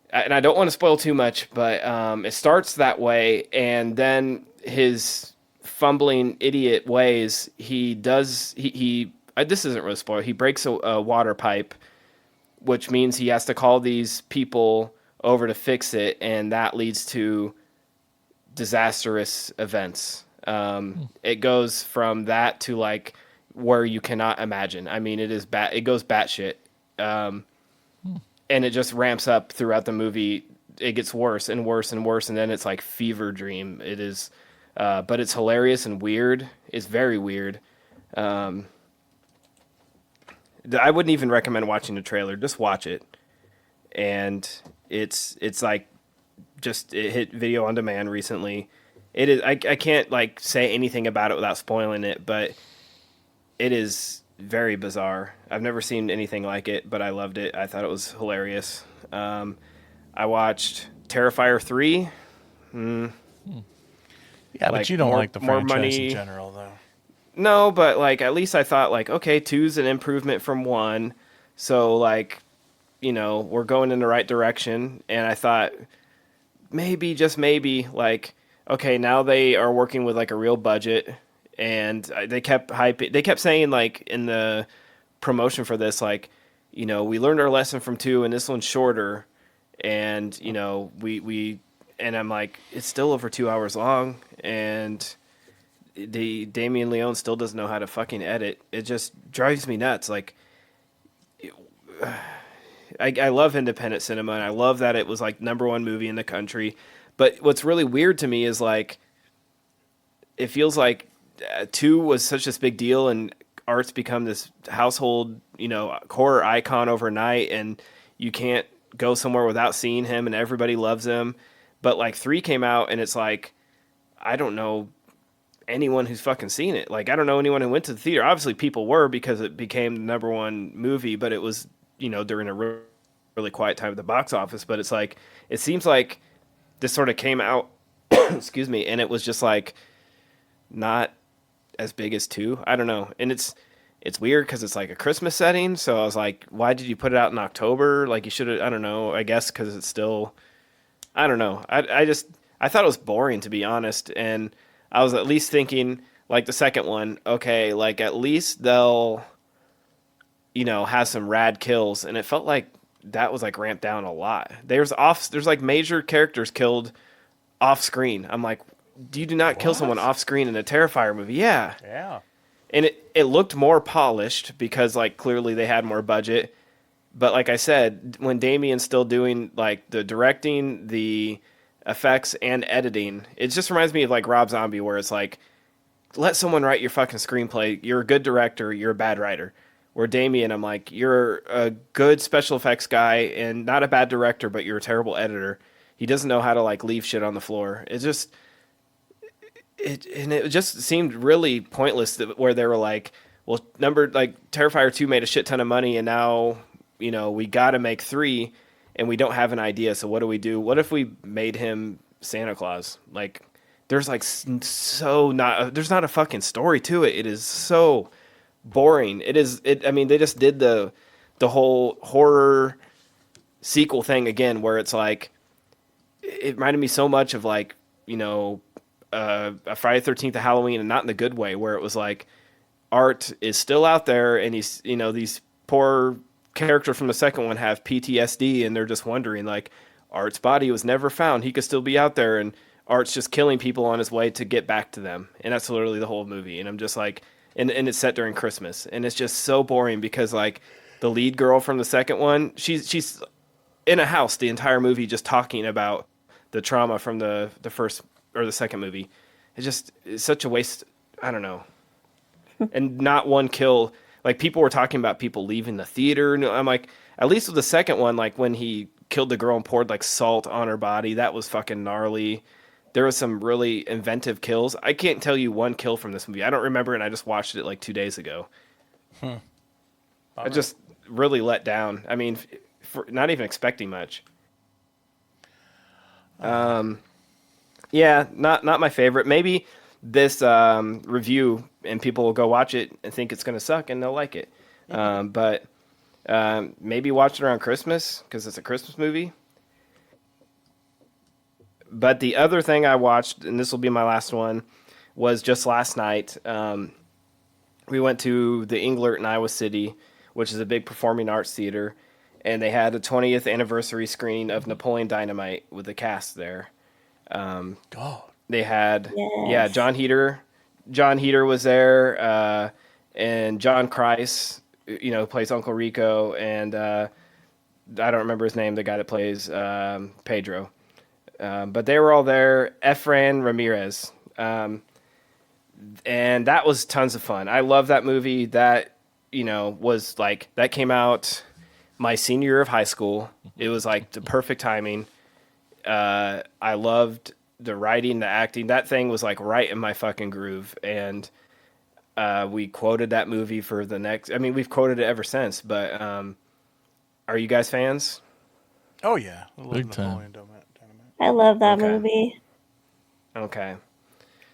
and I don't want to spoil too much, but it starts that way, and then his fumbling idiot ways, he this isn't really spoil. He breaks a water pipe, which means he has to call these people over to fix it, and that leads to disastrous events. It goes from that to like where you cannot imagine. I mean, it is it goes batshit, and it just ramps up throughout the movie. It gets worse and worse and worse, and then it's like fever dream. It is, but it's hilarious and weird. It's very weird. I wouldn't even recommend watching the trailer. Just watch it, and it's like just it hit video on demand recently. It is. I can't like say anything about it without spoiling it, but it is very bizarre. I've never seen anything like it, but I loved it. I thought it was hilarious. I watched Terrifier 3. Yeah, Like, but you don't more- like the more franchise money. in general, though. No, but like at least I thought like, okay, 2's an improvement from 1. So like, we're going in the right direction. And I thought maybe, just maybe, like, okay, now they are working with like a real budget. And they kept saying like in the promotion for this, like, we learned our lesson from 2 and this one's shorter. And, and I'm like, it's still over 2 hours long. And the Damien Leone still doesn't know how to fucking edit. It just drives me nuts. Like, I love independent cinema, and I love that it was like #1 movie in the country. But what's really weird to me is like, it feels like 2 was such this big deal, and Art's become this household, horror icon overnight, and you can't go somewhere without seeing him, and everybody loves him. But like 3 came out, and it's like, I don't know anyone who's fucking seen it. Like, I don't know anyone who went to the theater. Obviously people were, because it became the #1 movie, but it was, during a really quiet time at the box office. But it's like, it seems like this sort of came out, excuse me, and it was just like not as big as 2. I don't know. And it's weird because it's like a Christmas setting. So I was like, why did you put it out in October? Like, you should have, I don't know, I guess because it's still, I don't know. I thought it was boring, to be honest. And I was at least thinking, like the second one, okay, like at least they'll, have some rad kills. And it felt like that was like ramped down a lot. There's like major characters killed off screen. I'm like, you do not kill someone off screen in a Terrifier movie. Yeah. Yeah. And it looked more polished because like clearly they had more budget. But like I said, when Damien's still doing like the directing, the effects, and editing, it just reminds me of like Rob Zombie, where it's like, let someone write your fucking screenplay. You're a good director, you're a bad writer. Where Damien, I'm like, you're a good special effects guy and not a bad director, but you're a terrible editor. He doesn't know how to like leave shit on the floor. It just seemed really pointless where they were like, well, Terrifier 2 made a shit ton of money, and now, we got to make 3, and we don't have an idea. So what do we do? What if we made him Santa Claus? Like, there's like there's not a fucking story to it. It is so boring. I mean, they just did the whole horror sequel thing again, where it's like, it reminded me so much of like, a Friday the 13th, a Halloween, and not in the good way, where it was like, Art is still out there, and he's, these poor characters from the second one have PTSD, and they're just wondering, like, Art's body was never found. He could still be out there, and Art's just killing people on his way to get back to them. And that's literally the whole movie. And I'm just like, and it's set during Christmas, and it's just so boring because like the lead girl from the second one, she's in a house the entire movie just talking about the trauma from the first or the second movie. It's such a waste. I don't know. And not one kill. Like, people were talking about people leaving the theater. And I'm like, at least with the second one, like when he killed the girl and poured like salt on her body, that was fucking gnarly. There was some really inventive kills. I can't tell you one kill from this movie. I don't remember, and I just watched it like 2 days ago. I just really let down. I mean, for not even expecting much. Yeah, not my favorite. Maybe this review and people will go watch it and think it's going to suck and they'll like it. But maybe watch it around Christmas because it's a Christmas movie. But the other thing I watched, and this will be my last one, was just last night. We went to the Englert in Iowa City, which is a big performing arts theater, and they had a 20th anniversary screening of Napoleon Dynamite with the cast there. God. They had, Yes. John Heater. John Heater was there, and John Kreis, plays Uncle Rico, and I don't remember his name, the guy that plays Pedro. But they were all there. Efrain Ramirez. And that was tons of fun. I love that movie. That, was like, that came out my senior year of high school. It was like the perfect timing. I loved the writing, the acting. That thing was like right in my fucking groove. And we quoted that movie for the next, we've quoted it ever since, but are you guys fans? Oh, yeah. I love Big time. Napoleon Dynamite. I love that Okay. movie. Okay.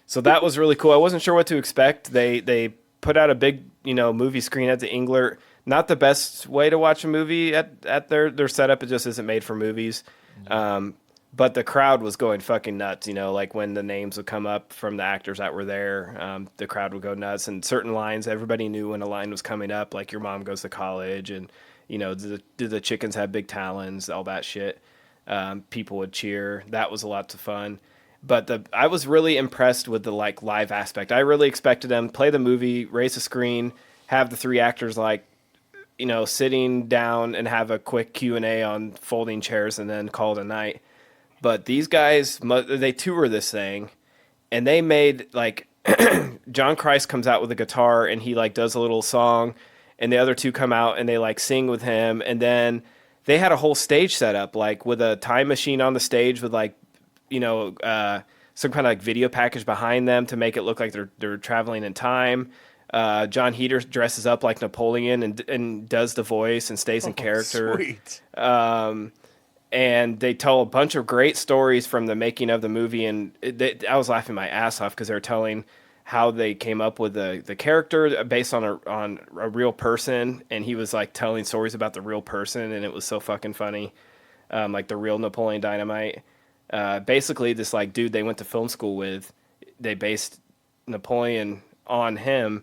So that was really cool. I wasn't sure what to expect. They put out a big, movie screen at the Englert. Not the best way to watch a movie at their setup. It just isn't made for movies. But the crowd was going fucking nuts, like when the names would come up from the actors that were there, the crowd would go nuts. And certain lines, everybody knew when a line was coming up, like your mom goes to college and, do the chickens have big talons, all that shit. People would cheer. That was a lot of fun. But I was really impressed with the live aspect. I really expected them play the movie, raise the screen, have the three actors sitting down and have a quick Q&A on folding chairs and then call it a night. But these guys, they tour this thing, and they made John Kreis comes out with a guitar and he does a little song, and the other two come out and they sing with him, and then they had a whole stage set up with a time machine on the stage with some kind of video package behind them to make it look like they're traveling in time. John Heater dresses up like Napoleon and does the voice and stays in character. Sweet. And they tell a bunch of great stories from the making of the movie, and I was laughing my ass off because they were telling how they came up with the character based on a real person, and he was telling stories about the real person, and it was so fucking funny, the real Napoleon Dynamite. Basically, this dude they went to film school with, they based Napoleon on him,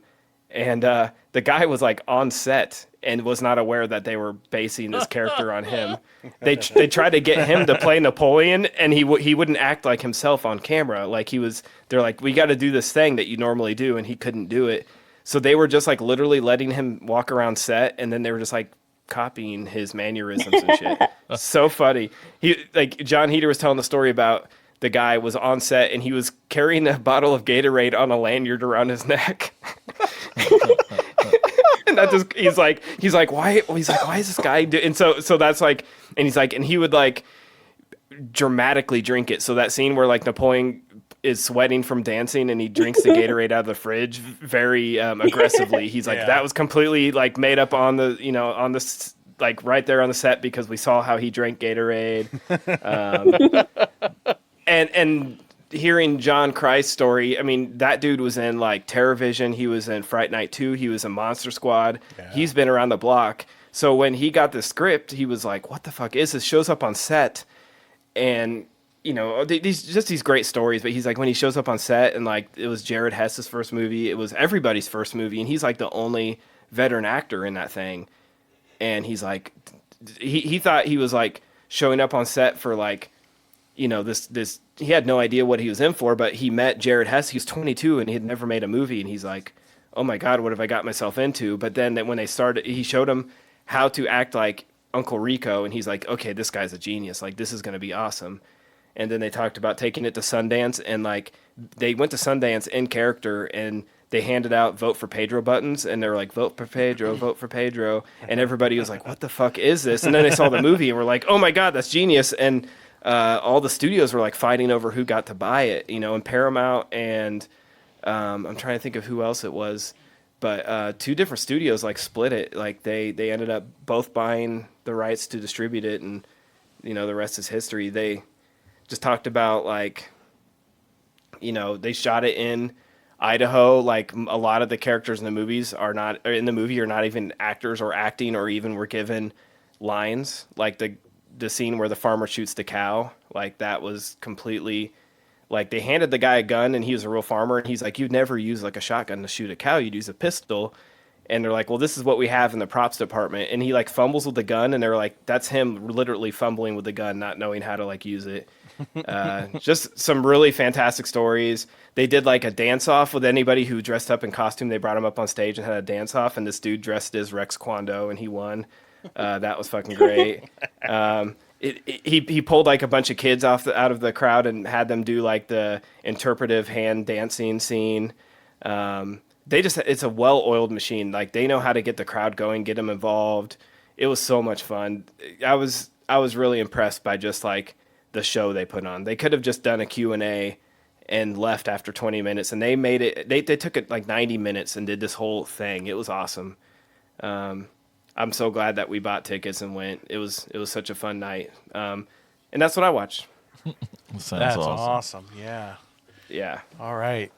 and the guy was on set and was not aware that they were basing this character on him. They tried to get him to play Napoleon, and he wouldn't act like himself on camera. They're like, we got to do this thing that you normally do, and he couldn't do it. So they were just literally letting him walk around set, and then they were just copying his mannerisms and shit. So funny. John Heater was telling the story about the guy was on set and he was carrying a bottle of Gatorade on a lanyard around his neck. And that just he's like why is this guy and so that's and he's and he would dramatically drink it. So that scene where Napoleon is sweating from dancing and he drinks the Gatorade out of the fridge very aggressively. He's that was completely made up on the on the right there on the set because we saw how he drank Gatorade. And hearing John Kreis' story, that dude was in TerrorVision, he was in Fright Night 2, he was in Monster Squad. Yeah. He's been around the block. So when he got the script, he was like, what the fuck is this? Shows up on set and these great stories, but he's when he shows up on set and it was Jared Hess's first movie, it was everybody's first movie, and he's the only veteran actor in that thing. And he's he thought he was showing up on set for this he had no idea what he was in for, but he met Jared Hess. He was 22 and he had never made a movie, and he's oh my God, what have I got myself into? But then when they started, he showed him how to act like Uncle Rico, and he's okay, this guy's a genius, this is going to be awesome. And then they talked about taking it to Sundance, and they went to Sundance in character, and they handed out vote for Pedro buttons, and they were vote for Pedro, vote for Pedro. And everybody was what the fuck is this? And then they saw the movie and were oh my God, that's genius. And all the studios were fighting over who got to buy it, and Paramount and I'm trying to think of who else it was. But two different studios like split it. Like they ended up both buying the rights to distribute it, and the rest is history. They just talked about like they shot it in Idaho. Like a lot of the characters in the movies are not or in the movie are not even actors or acting or even were given lines. Like the scene where the farmer shoots the cow, like that was completely like they handed the guy a gun and he was a real farmer and he's like, you'd never use like a shotgun to shoot a cow, you'd use a pistol. And they're like, well, this is what we have in the props department. And he like fumbles with the gun and they're like, that's him literally fumbling with the gun, not knowing how to like use it. Just some really fantastic stories. They did like a dance off with anybody who dressed up in costume. They brought him up on stage and had a dance off, and this dude dressed as Rex Kwon Do and he won. That was fucking great. He pulled like a bunch of kids out of the crowd and had them do like the interpretive hand dancing scene. It's a well-oiled machine. Like they know how to get the crowd going, get them involved. It was so much fun. I was really impressed by just like the show they put on. They could have just done a Q&A and left after 20 minutes, and they made it. They took it like 90 minutes and did this whole thing. It was awesome. I'm so glad that we bought tickets and went. It was such a fun night. And that's what I watched. Sounds That's awesome. awesome. Yeah. Yeah. All right.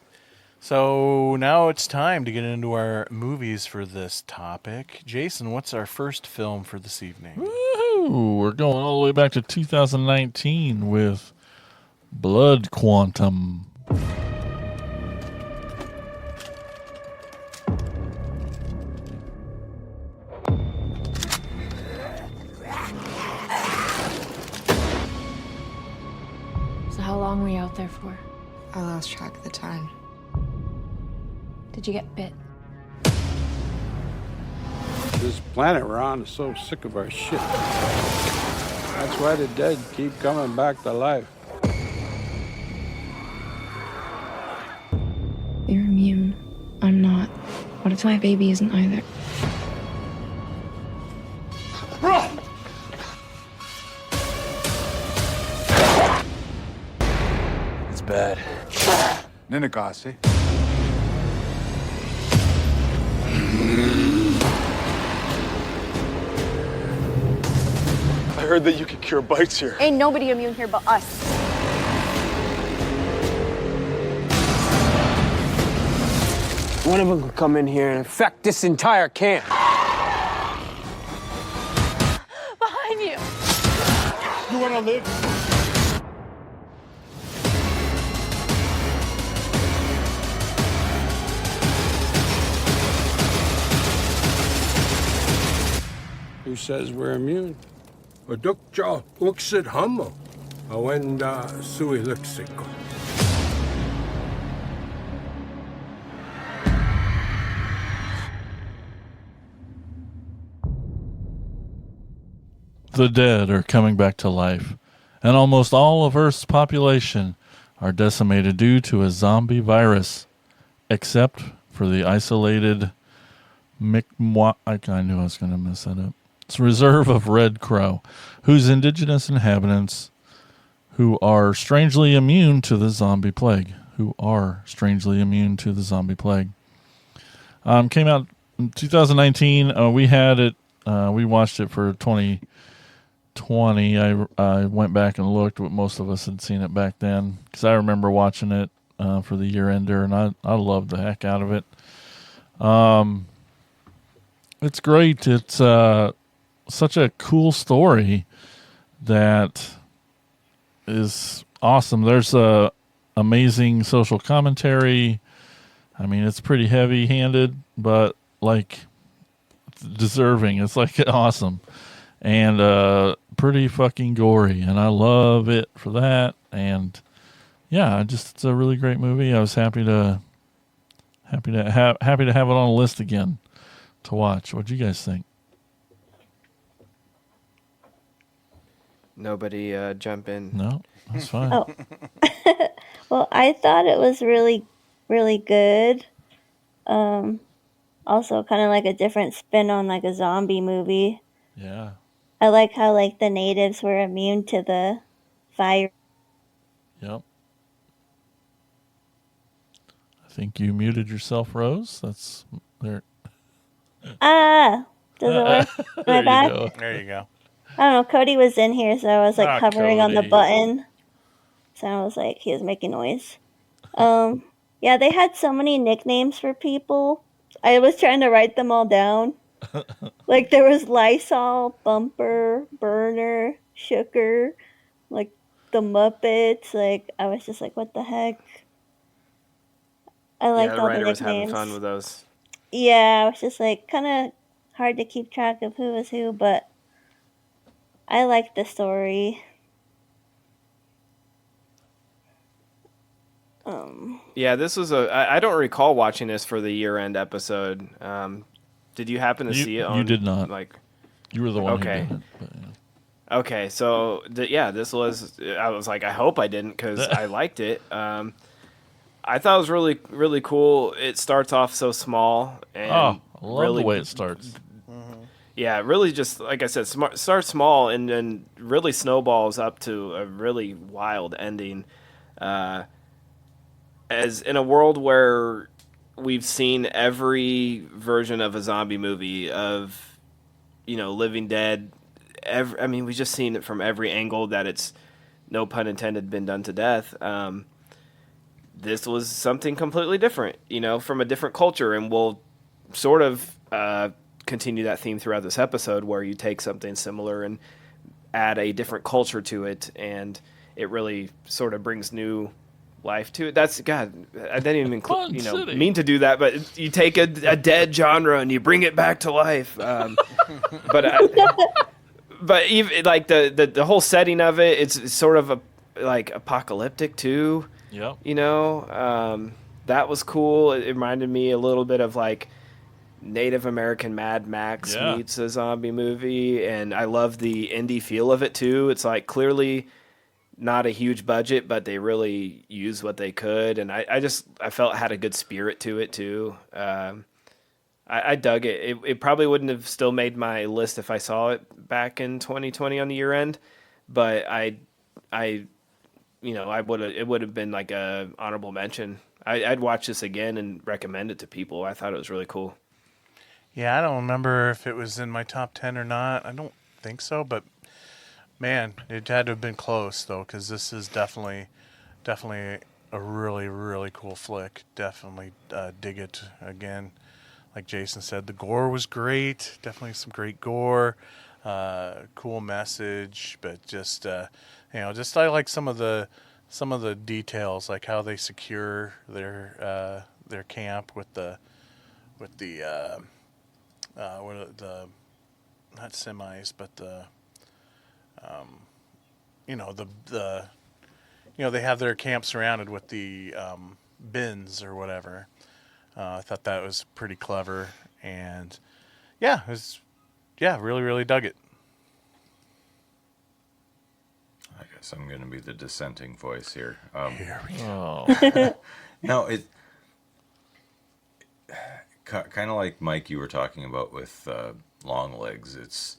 So now it's time to get into our movies for this topic. Jason, what's our first film for this evening? Woohoo! We're going all the way back to 2019 with Blood Quantum. So how long were you out there for? I lost track of the time. Did you get bit? This planet we're on is so sick of our shit. That's why the dead keep coming back to life. You're immune. I'm not. What if my baby isn't either? Run! It's bad. Ninagasi. I heard that you could cure bites here. Ain't nobody immune here but us. One of them could come in here and infect this entire camp. Behind you. You wanna live? Who says we're immune? Odukja uksid hamo. Awenda sui luxiko. The dead are coming back to life, and almost all of Earth's population are decimated due to a zombie virus, except for the isolated I knew I was going to mess that up. It's a reserve of Red Crow, whose indigenous inhabitants who are strangely immune to the zombie plague. Came out in 2019. We had it. We watched it for 2020. I went back and looked. But most of us had seen it back then because I remember watching it for the year ender, and I loved the heck out of it. It's great. It's such a cool story that is awesome. There's a amazing social commentary. I mean, it's pretty heavy-handed, but like deserving. It's like awesome and pretty fucking gory, and I love it for that. And yeah, it's a really great movie. I was happy to have it on a list again to watch. What'd you guys think? Nobody jump in. No, that's fine. Oh. Well, I thought it was really, really good. Also kind of like a different spin on like a zombie movie. Yeah. I like how like the natives were immune to the fire. Yep. I think you muted yourself, Rose. That's There. Does it work? Am I There you back? go. There you go. I don't know. Cody was in here, so I was like hovering on the Cody. button. So I was like, he was making noise. Yeah, they had so many nicknames for people. I was trying to write them all down. Like there was Lysol, Bumper, Burner, Shooker, like the Muppets. Like I was just like, what the heck? I Yeah, liked the all the writer was having nicknames. fun with those. Yeah, I was just like kind of hard to keep track of who was who, but I liked the story. Yeah, this was I don't recall watching this for the year-end episode. Did you happen to see it? You did not. Like, You were the one Okay. who did it. But, yeah. okay, so this was. I was like, I hope I didn't because I liked it. I thought it was really, really cool. It starts off so small and I love really the way it starts. Yeah, really just like I said, starts small and then really snowballs up to a really wild ending. As in a world where we've seen every version of a zombie movie of, Living Dead. We've just seen it from every angle that it's, no pun intended, been done to death. This was something completely different, from a different culture, and we'll sort of continue that theme throughout this episode where you take something similar and add a different culture to it, and it really sort of brings new life to it. That's God. I didn't even mean to do that, but you take a dead genre and you bring it back to life. But even like the whole setting of it, it's sort of like apocalyptic too. Yep. That was cool. It reminded me a little bit of like Native American Mad Max meets a zombie movie, and I love the indie feel of it too. It's like clearly not a huge budget, but they really used what they could, and I felt it had a good spirit to it too. I dug it. It probably wouldn't have still made my list if I saw it back in 2020 on the year end, but it would have been like a honorable mention. I'd watch this again and recommend it to people. I thought it was really cool. Yeah, I don't remember if it was in my top 10 or not. I don't think so, but man, it had to have been close though, because this is definitely a really, really cool flick. Definitely dig it again. Like Jason said, the gore was great. Definitely some great gore. Cool message, but just I like some of the details, like how they secure their camp with the not semis, but they have their camp surrounded with the bins or whatever. I thought that was pretty clever, and really, really dug it. I guess I'm going to be the dissenting voice here. Here we go. No, it kind of like Mike you were talking about with Long Legs. It's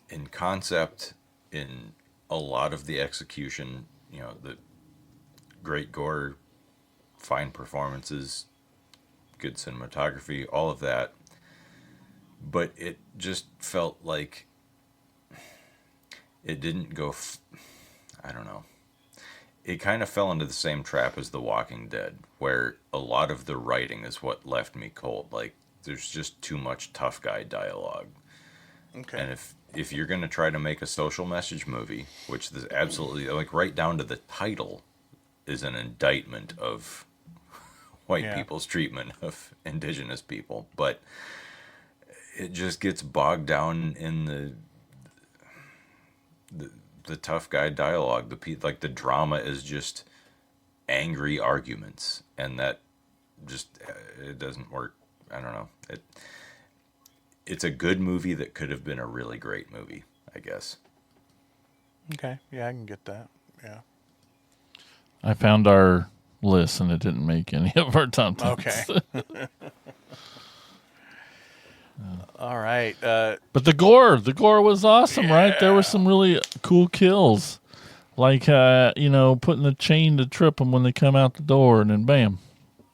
in concept, in a lot of the execution, the great gore, fine performances, good cinematography, all of that. But it just felt like it didn't go, I don't know. It kind of fell into the same trap as The Walking Dead, where a lot of the writing is what left me cold. Like, there's just too much tough guy dialogue. Okay. And if you're going to try to make a social message movie, which is absolutely, like, right down to the title is an indictment of white people's treatment of indigenous people, but it just gets bogged down in the tough guy dialogue. The drama is just angry arguments, and that just it doesn't work. I don't know. It's a good movie that could have been a really great movie, I guess. Okay, yeah, I can get that. Yeah. I found our list, and it didn't make any of our top 10s. Okay. All right. But the gore was awesome, right? There were some really cool kills, like putting the chain to trip them when they come out the door, and then bam,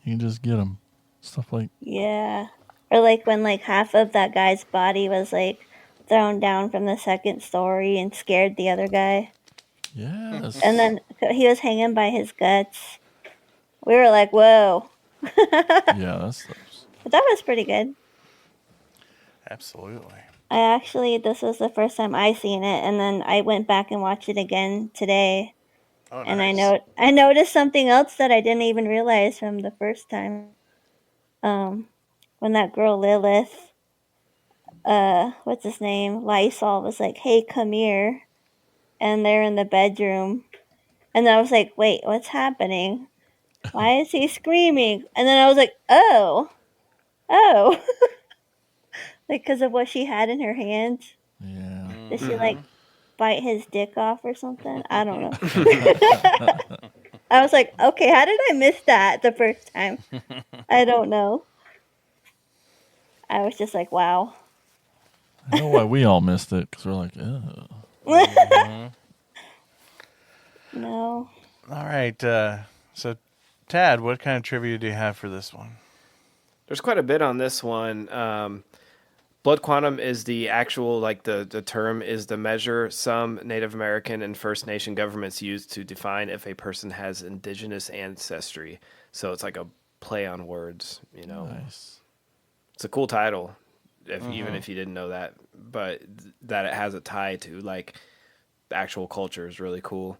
you can just get them. Stuff like Yeah. Or like when like half of that guy's body was like thrown down from the second story and scared the other guy. yes. And then he was hanging by his guts. We were like, whoa. Yeah, that's But that was pretty good. Absolutely. This was the first time I seen it, and then I went back and watched it again today. Oh, And nice. I noticed something else that I didn't even realize from the first time. When that girl Lilith, what's his name, Lysol was like, "Hey, come here," and they're in the bedroom, and then I was like, "Wait, what's happening? Why is he screaming?" And then I was like, "Oh, oh," like because of what she had in her hand. yeah. Did she like bite his dick off or something? I don't know. I was like, okay, how did I miss that the first time? I don't know. I was just like, wow. I know why we all missed it because we're like, ugh. No. All right. So, Tad, what kind of trivia do you have for this one? There's quite a bit on this one. Blood quantum is the actual, like the term is the measure some Native American and First Nation governments use to define if a person has indigenous ancestry. So it's like a play on words, you know. Nice. It's a cool title, even if you didn't know that. But that it has a tie to like the actual culture is really cool.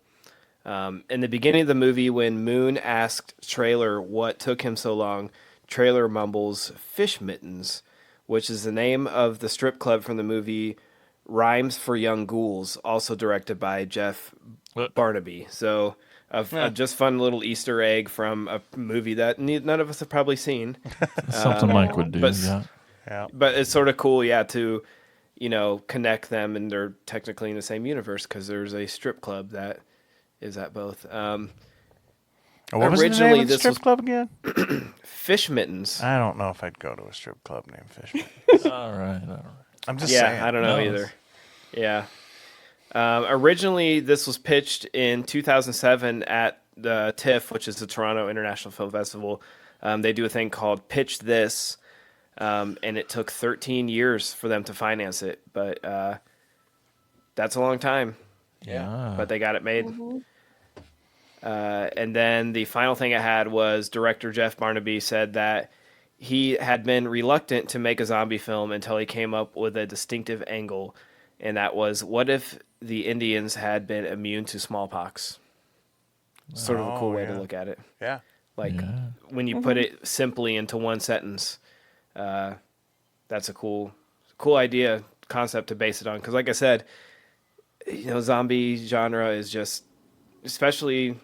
In the beginning of the movie, when Moon asked Trailer what took him so long, Trailer mumbles "fish mittens," which is the name of the strip club from the movie Rhymes for Young Ghouls, also directed by Jeff Barnaby. So a just fun little Easter egg from a movie that none of us have probably seen. Something Mike would do, yeah. But it's sort of cool, yeah, to, you know, connect them, and they're technically in the same universe because there's a strip club that is at both. What was the name of the strip club again? Fish Mittens. I don't know if I'd go to a strip club named Fish Mittens. All right. I'm just saying. I don't know either. Yeah. Originally, this was pitched in 2007 at the TIFF, which is the Toronto International Film Festival. They do a thing called Pitch This, and it took 13 years for them to finance it. But that's a long time. Yeah. But they got it made. And then the final thing it had was director Jeff Barnaby said that he had been reluctant to make a zombie film until he came up with a distinctive angle, and that was, what if the Indians had been immune to smallpox? Sort of a cool way to look at it. Yeah. Like, when you put it simply into one sentence, that's a cool idea, concept to base it on. Because like I said, you know, zombie genre is just, especially,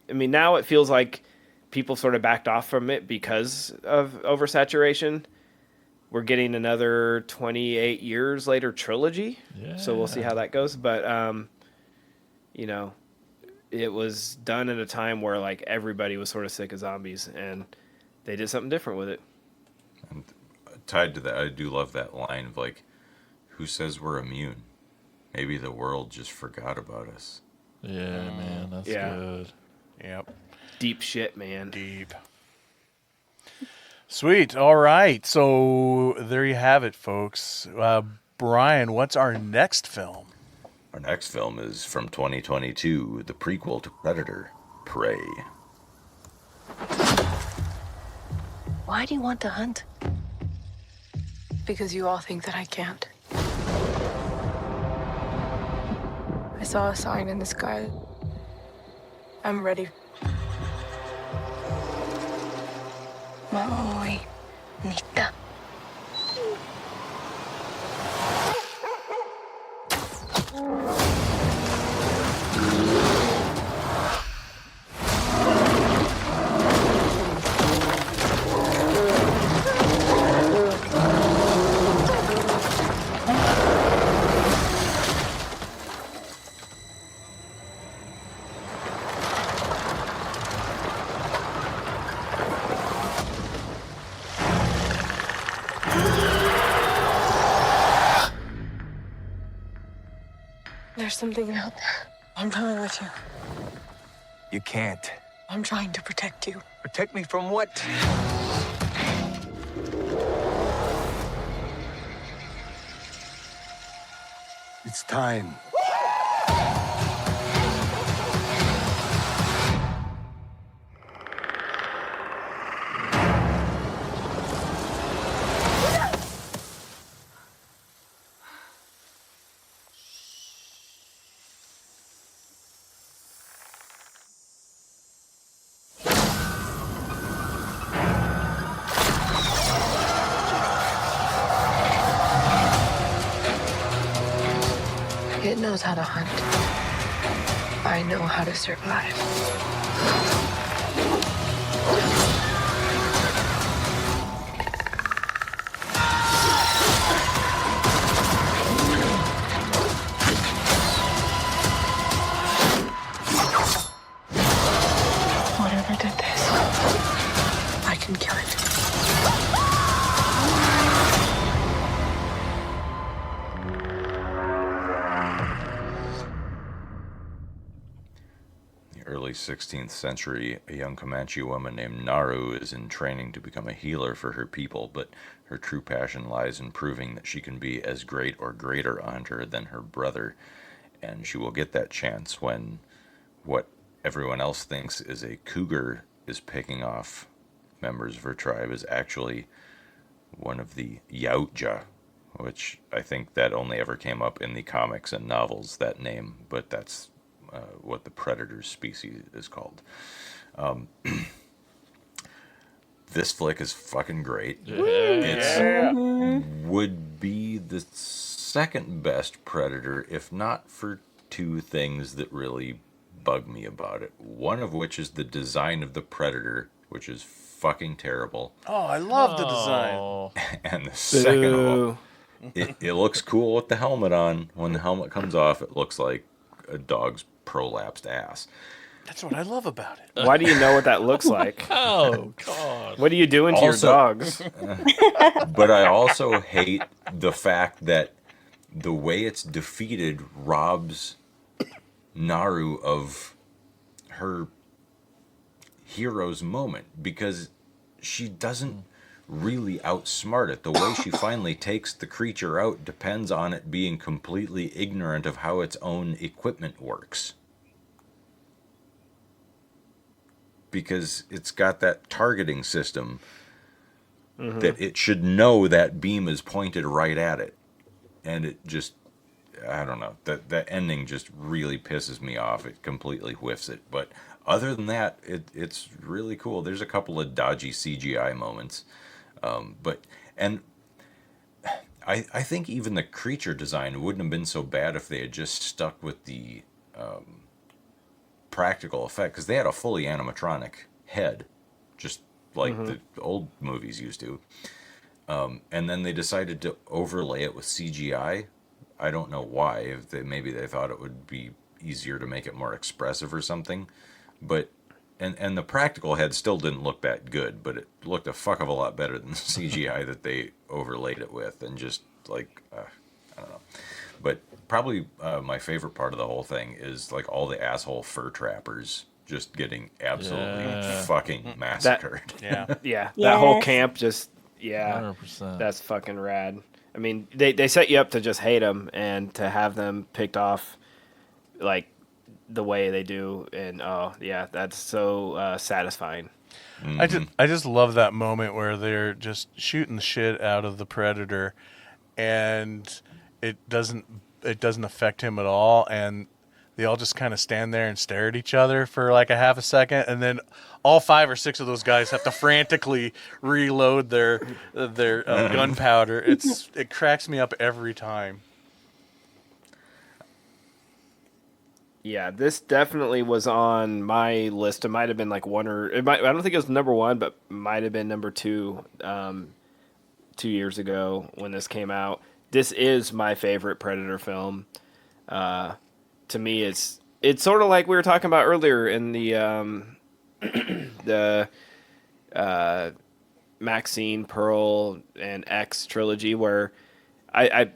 I mean, now it feels like people sort of backed off from it because of oversaturation. We're getting another 28 years later trilogy. Yeah. So we'll see how that goes. But, you know, it was done at a time where like everybody was sort of sick of zombies, and they did something different with it. And tied to that, I do love that line of like, who says we're immune? Maybe the world just forgot about us. Yeah, man, that's good. Yep. Deep shit, man. Deep. Sweet. All right. So there you have it, folks. Brian, what's our next film? Our next film is from 2022, the prequel to Predator, Prey. Why do you want to hunt? Because you all think that I can't. I saw a sign in the sky. I'm ready. Muy nita. There's something out there. I'm coming with you. You can't. I'm trying to protect you. Protect me from what? It's time. It knows how to hunt. I know how to survive. Whatever did this, I can kill it. Early 16th century, a young Comanche woman named Naru is in training to become a healer for her people, but her true passion lies in proving that she can be as great or greater a hunter than her brother, and she will get that chance when what everyone else thinks is a cougar is picking off members of her tribe is actually one of the Yautja, which I think that only ever came up in the comics and novels, that name, but that's what the predator species is called. This flick is fucking great. It would be the second best Predator if not for two things that really bug me about it. One of which is the design of the Predator, which is fucking terrible. Oh, I love the design. And the second of them, it looks cool with the helmet on. When the helmet comes off, it looks like a dog's prolapsed ass. That's what I love about it. Why do you know what that looks like? Oh, God. What are you doing to your dogs? But I also hate the fact that the way it's defeated robs Naru of her hero's moment, because she doesn't really outsmart it. The way she finally takes the creature out depends on it being completely ignorant of how its own equipment works. Because it's got that targeting system that it should know that beam is pointed right at it. And it just, I don't know, that ending just really pisses me off. It completely whiffs it. But other than that, it's really cool. There's a couple of dodgy CGI moments. I think even the creature design wouldn't have been so bad if they had just stuck with the practical effect, because they had a fully animatronic head, just like the old movies used to. And then they decided to overlay it with CGI. I don't know why. If maybe they thought it would be easier to make it more expressive or something. But and the practical head still didn't look that good, but it looked a fuck of a lot better than the CGI that they overlaid it with. And just like I don't know. But probably my favorite part of the whole thing is like all the asshole fur trappers just getting absolutely fucking massacred. That whole camp just 100%. That's fucking rad. I mean, they set you up to just hate them and to have them picked off like the way they do, and that's so satisfying. I just love that moment where they're just shooting the shit out of the Predator, and it doesn't affect him at all, and they all just kind of stand there and stare at each other for like a half a second, and then all 5 or 6 of those guys have to frantically reload their gunpowder. It cracks me up every time. Yeah, this definitely was on my list. It might have been like I don't think it was number 1, but might have been number 2 2 years ago when this came out. This is my favorite Predator film. To me, it's sort of like we were talking about earlier in the Maxine, Pearl, and X trilogy, where I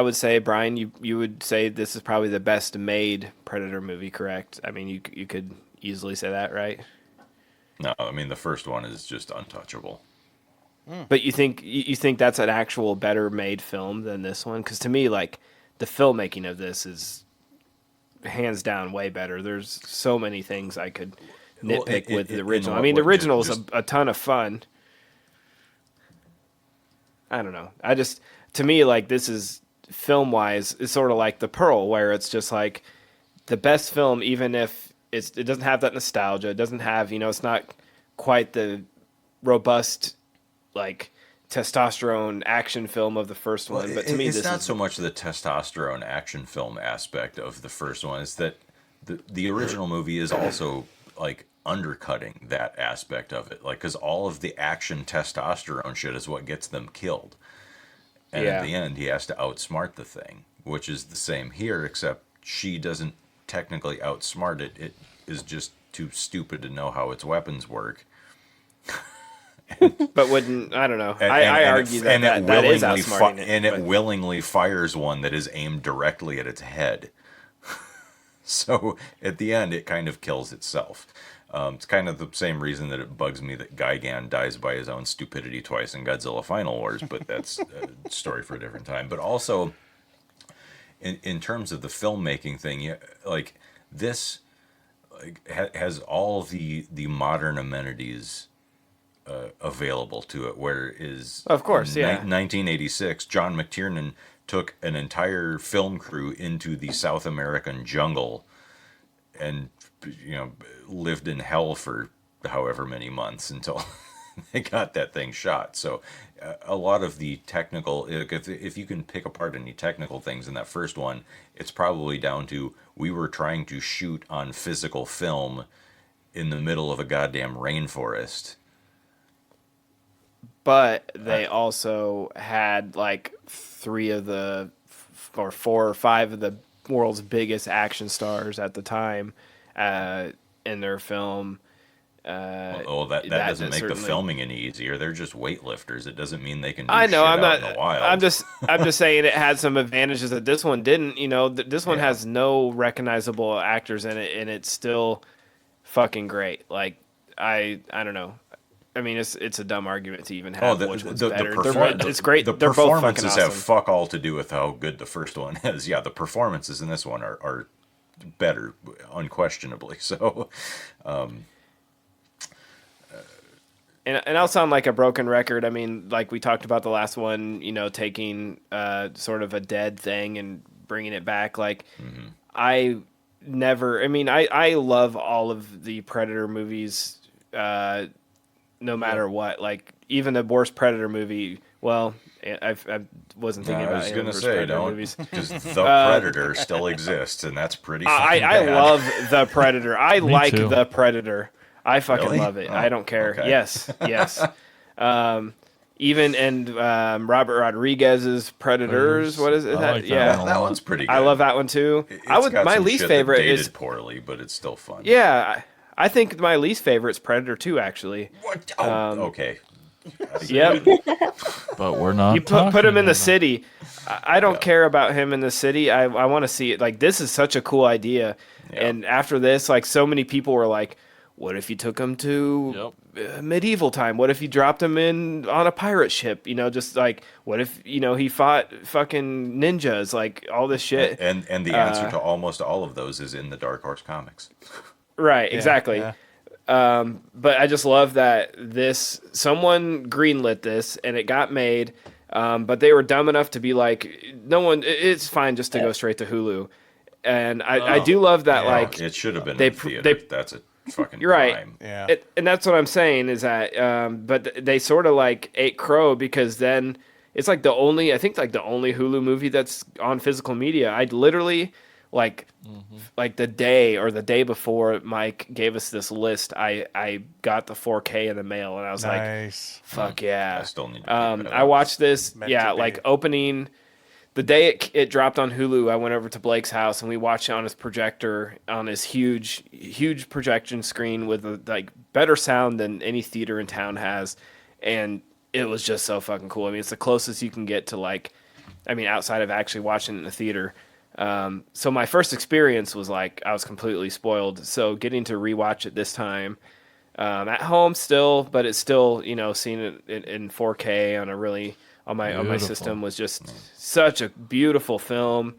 would say, Brian, you would say this is probably the best made Predator movie, correct? I mean, you could easily say that, right? No, I mean the first one is just untouchable. But you think that's an actual better made film than this one? Because to me, like the filmmaking of this is hands down way better. There's so many things I could nitpick with the original. I mean, the original is a ton of fun. I don't know. To me, like, this is film wise, it's sort of like The Pearl, where it's just like the best film, even if it doesn't have that nostalgia. It doesn't have, it's not quite the robust, like, testosterone action film of the first one. But to me, it's this not is so much the testosterone action film aspect of the first one. It's that the original movie is also like undercutting that aspect of it, like, because all of the action testosterone shit is what gets them killed, and at the end he has to outsmart the thing, which is the same here, except she doesn't technically outsmart it. It is just too stupid to know how its weapons work. But wouldn't, I don't know. I argue that is outsmarting it. And it willingly fires one that is aimed directly at its head. So at the end, it kind of kills itself. It's kind of the same reason that it bugs me that Gigan dies by his own stupidity twice in Godzilla Final Wars, but that's a story for a different time. But also, in terms of the filmmaking thing, like, this has all the modern amenities available to it, whereas of course, 1986, John McTiernan took an entire film crew into the South American jungle and lived in hell for however many months until they got that thing shot. So a lot of the technical, if you can pick apart any technical things in that first one, it's probably down to we were trying to shoot on physical film in the middle of a goddamn rainforest. But they also had like 4 or 5 of the world's biggest action stars at the time in their film. That doesn't make the filming any easier. They're just weightlifters. It doesn't mean they can do I know. shit I'm not. out in the wild. I'm just saying it had some advantages that this one didn't. This one has no recognizable actors in it, and it's still fucking great. Like, I don't know. I mean, it's a dumb argument to even have which one's better. It's great. The They're both fucking performances awesome. have fuck all to do with how good the first one is. Yeah, the performances in this one are better, unquestionably. So, and I'll sound like a broken record. I mean, like we talked about the last one, taking sort of a dead thing and bringing it back. Like, I love all of the Predator movies. No matter what, like, even the worst Predator movie. Well, I wasn't thinking about. I was going to say, don't, because the Predator still exists, and that's pretty. I love the Predator. I like too. the Predator. I fucking Really? love it. Oh, I don't care. okay. Yes. Even Robert Rodriguez's Predators. What is it? I like that one. That one's pretty good. I love that one too. My least favorite is poorly, but it's still fun. Yeah, I think my least favorite is Predator 2, actually. What? Oh, okay. Yep. But we're not. You put him in the city. I don't care about him in the city. I want to see it. Like, this is such a cool idea. Yeah. And after this, like, so many people were like, what if you took him to medieval time? What if you dropped him on a pirate ship? Just like, what if, he fought fucking ninjas, like, all this shit. And the answer to almost all of those is in the Dark Horse comics. Right, exactly. Yeah. But I just love that someone greenlit this and it got made, but they were dumb enough to be like, it's fine just to go straight to Hulu. And I do love that, like, it should have been in theater. That's a fucking you're right. crime. Yeah. And that's what I'm saying is that, but they sort of like ate crow, because then it's like the only Hulu movie that's on physical media. I'd literally, like the day before Mike gave us this list, I got the 4K in the mail, and I was Nice. like, fuck yeah. I still need to pick that I up. watched this, Meant to be. like opening the day it dropped on Hulu. I went over to Blake's house and we watched it on his projector, on his huge projection screen with like better sound than any theater in town has, and it was just so fucking cool. I mean, it's the closest you can get to, like, outside of actually watching it in the theater. So my first experience was like, I was completely spoiled. So getting to rewatch it this time, at home still, but it's still, seeing it in 4K on a really on my Beautiful. system was just such a beautiful film.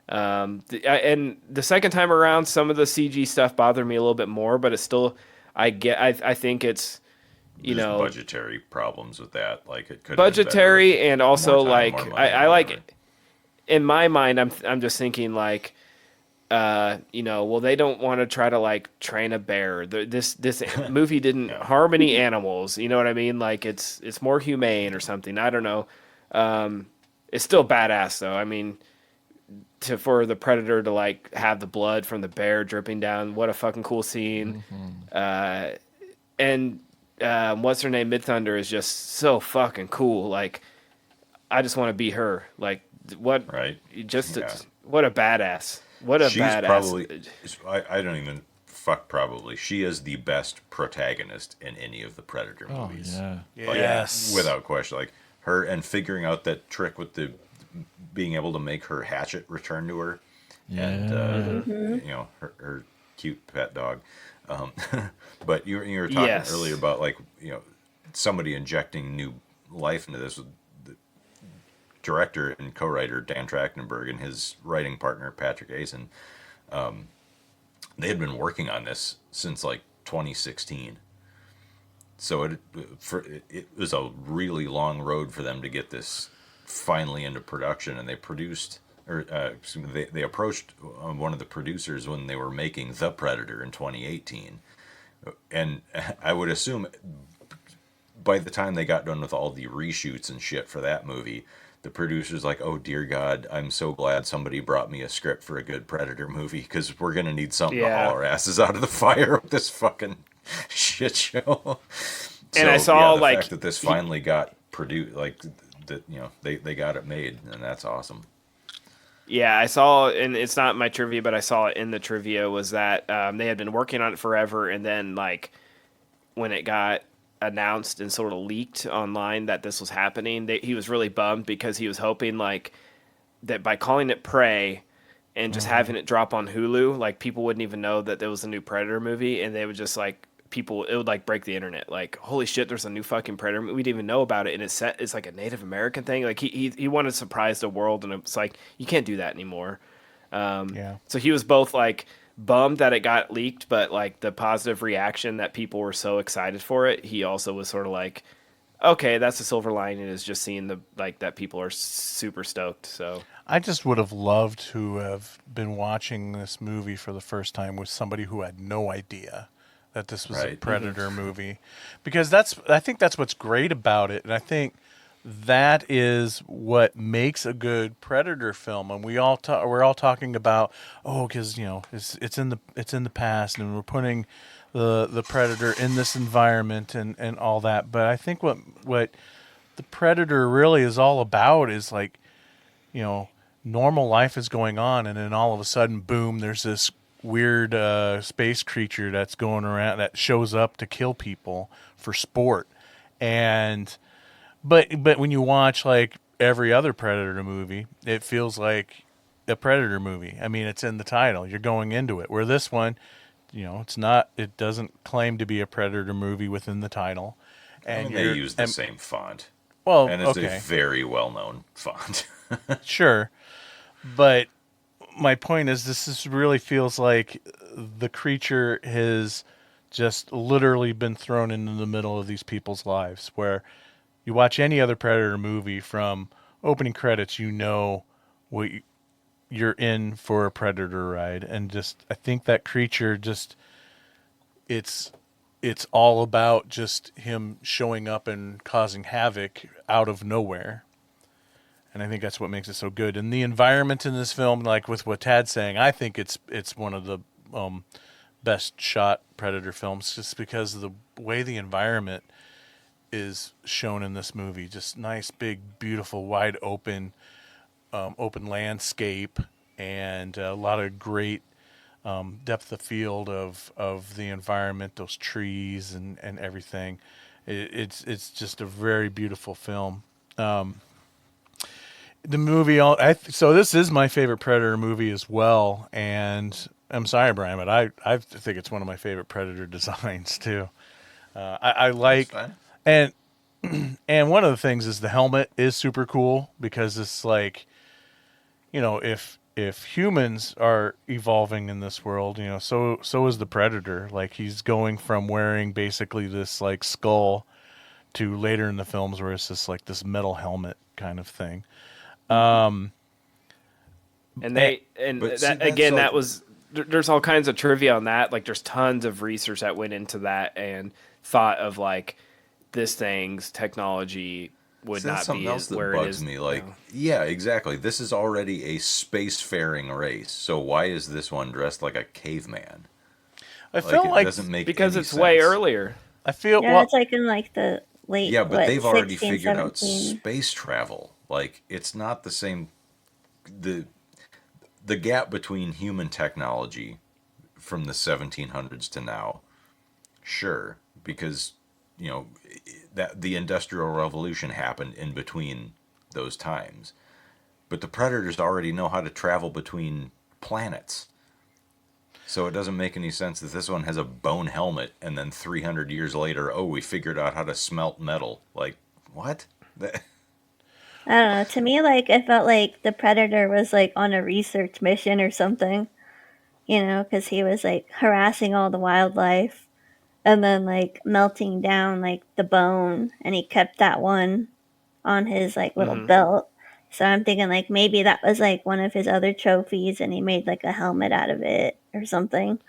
And the second time around, some of the CG stuff bothered me a little bit more, but it's still, I think it's, you Just know, budgetary problems with that. Like it could budgetary, and also more time, like more money, I like whatever. in my mind, I'm just thinking like, you know, well, they don't want to try to like train a bear. This movie didn't harm any animals. You know what I mean? Like it's more humane or something. I don't know. It's still badass though. I mean, for the predator to like have the blood from the bear dripping down, what a fucking cool scene. And what's her name? Mid Thunder is just so fucking cool. Like, I just want to be her. Like, what? Right. Just Yeah. what a badass. What a She's badass. probably, I don't even, fuck probably. She is the best protagonist in any of the Predator movies. Yeah. Like, Yes. without question. Like, her, and figuring out that trick with the, being able to make her hatchet return to her. And, you know, her cute pet dog. But you were talking earlier about, like, you know, somebody injecting new life into this. The director and co-writer Dan Trachtenberg and his writing partner Patrick Asen, they had been working on this since like 2016. So it was a really long road for them to get this finally into production, and they produced, or excuse me, they approached one of the producers when they were making The Predator in 2018, and I would assume by the time they got done with all the reshoots and shit for that movie, the producer's like, oh dear God, I'm so glad somebody brought me a script for a good Predator movie, because we're going to need something to haul our asses out of the fire with this fucking shit show. And I saw, the like, fact that this finally got produced, like, that, you know, they got it made, and that's awesome. Yeah, I saw, and it's not my trivia, but I saw it in the trivia, was that they had been working on it forever, and then, like, when it got announced and sort of leaked online that this was happening, he was really bummed, because he was hoping, like, that by calling it Prey and just having it drop on Hulu, like, people wouldn't even know that there was a new Predator movie, and they would just, like, it would, like, break the internet. Like, holy shit, there's a new fucking Predator movie. We didn't even know about it, and it's like a Native American thing. Like, he wanted to surprise the world, and it's like, you can't do that anymore. So he was both, like, bummed that it got leaked, but, like, the positive reaction that people were so excited for it, he also was sort of like, okay, that's the silver lining, is just seeing that people are super stoked. So I just would have loved to have been watching this movie for the first time with somebody who had no idea that this was a Predator movie, because I think that's what's great about it, and I think that is what makes a good Predator film. And we're all talking about, because, you know, it's in the past, and we're putting the Predator in this environment and all that. But I think what the Predator really is all about is, like, you know, normal life is going on, and then all of a sudden, boom, there's this weird space creature that's going around that shows up to kill people for sport. And but when you watch, like, every other Predator movie, it feels like a Predator movie. I mean, it's in the title. You're going into it. Where this one, you know, it doesn't claim to be a Predator movie within the title. And they use the same font. Well, and it's a very well-known font. Sure. But my point is, this really feels like the creature has just literally been thrown into the middle of these people's lives, where you watch any other Predator movie, from opening credits, you know you're in for a Predator ride. And just, I think that creature just, it's all about just him showing up and causing havoc out of nowhere. And I think that's what makes it so good. And the environment in this film, like with what Tad's saying, I think it's one of the best shot Predator films, just because of the way the environment is shown in this movie. Just nice, big, beautiful, wide open landscape, and a lot of great depth of field of the environment, those trees and everything. It's just a very beautiful film. The movie, so this is my favorite Predator movie as well, and I'm sorry, Brian, but I think it's one of my favorite Predator designs too. I like, and And one of the things is the helmet is super cool because it's like, if humans are evolving in this world, so is the predator. Like he's going from wearing basically this like skull to later in the films where it's just like this metal helmet kind of thing. And that was there's all kinds of trivia on that. Like there's tons of research that went into that and thought of like this thing's technology would not something be else that where bugs it is. me. Like, yeah, exactly. This is already a spacefaring race, so why is this one dressed like a caveman? I feel like doesn't make because any it's sense. way earlier. I feel Yeah, it's like in like the late. Yeah, but they've already 16, figured out 17. space travel. Like, it's not the same. The gap between human technology from the 1700s to now, sure, because that the Industrial Revolution happened in between those times, but the predators already know how to travel between planets. So it doesn't make any sense that this one has a bone helmet and then 300 years later, oh, we figured out how to smelt metal. Like, what? I don't know. To me, like it felt like the Predator was like on a research mission or something, because he was like harassing all the wildlife and then like melting down like the bone, and he kept that one on his like little belt. So I'm thinking like maybe that was like one of his other trophies, and he made like a helmet out of it or something.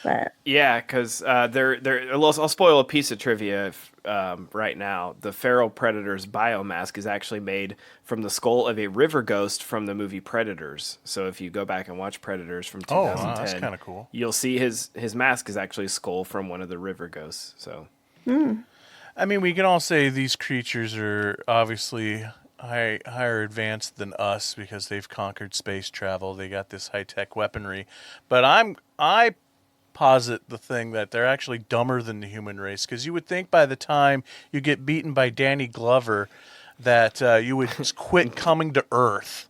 But Yeah, because I'll spoil a piece of trivia right now. The feral predator's biomask is actually made from the skull of a river ghost from the movie Predators. So if you go back and watch Predators from 2010, wow, that's kind of cool. You'll see his mask is actually a skull from one of the river ghosts. So, I mean, we can all say these creatures are obviously higher advanced than us because they've conquered space travel. They got this high tech weaponry, but I posit the thing that they're actually dumber than the human race, because you would think by the time you get beaten by Danny Glover that you would quit coming to Earth.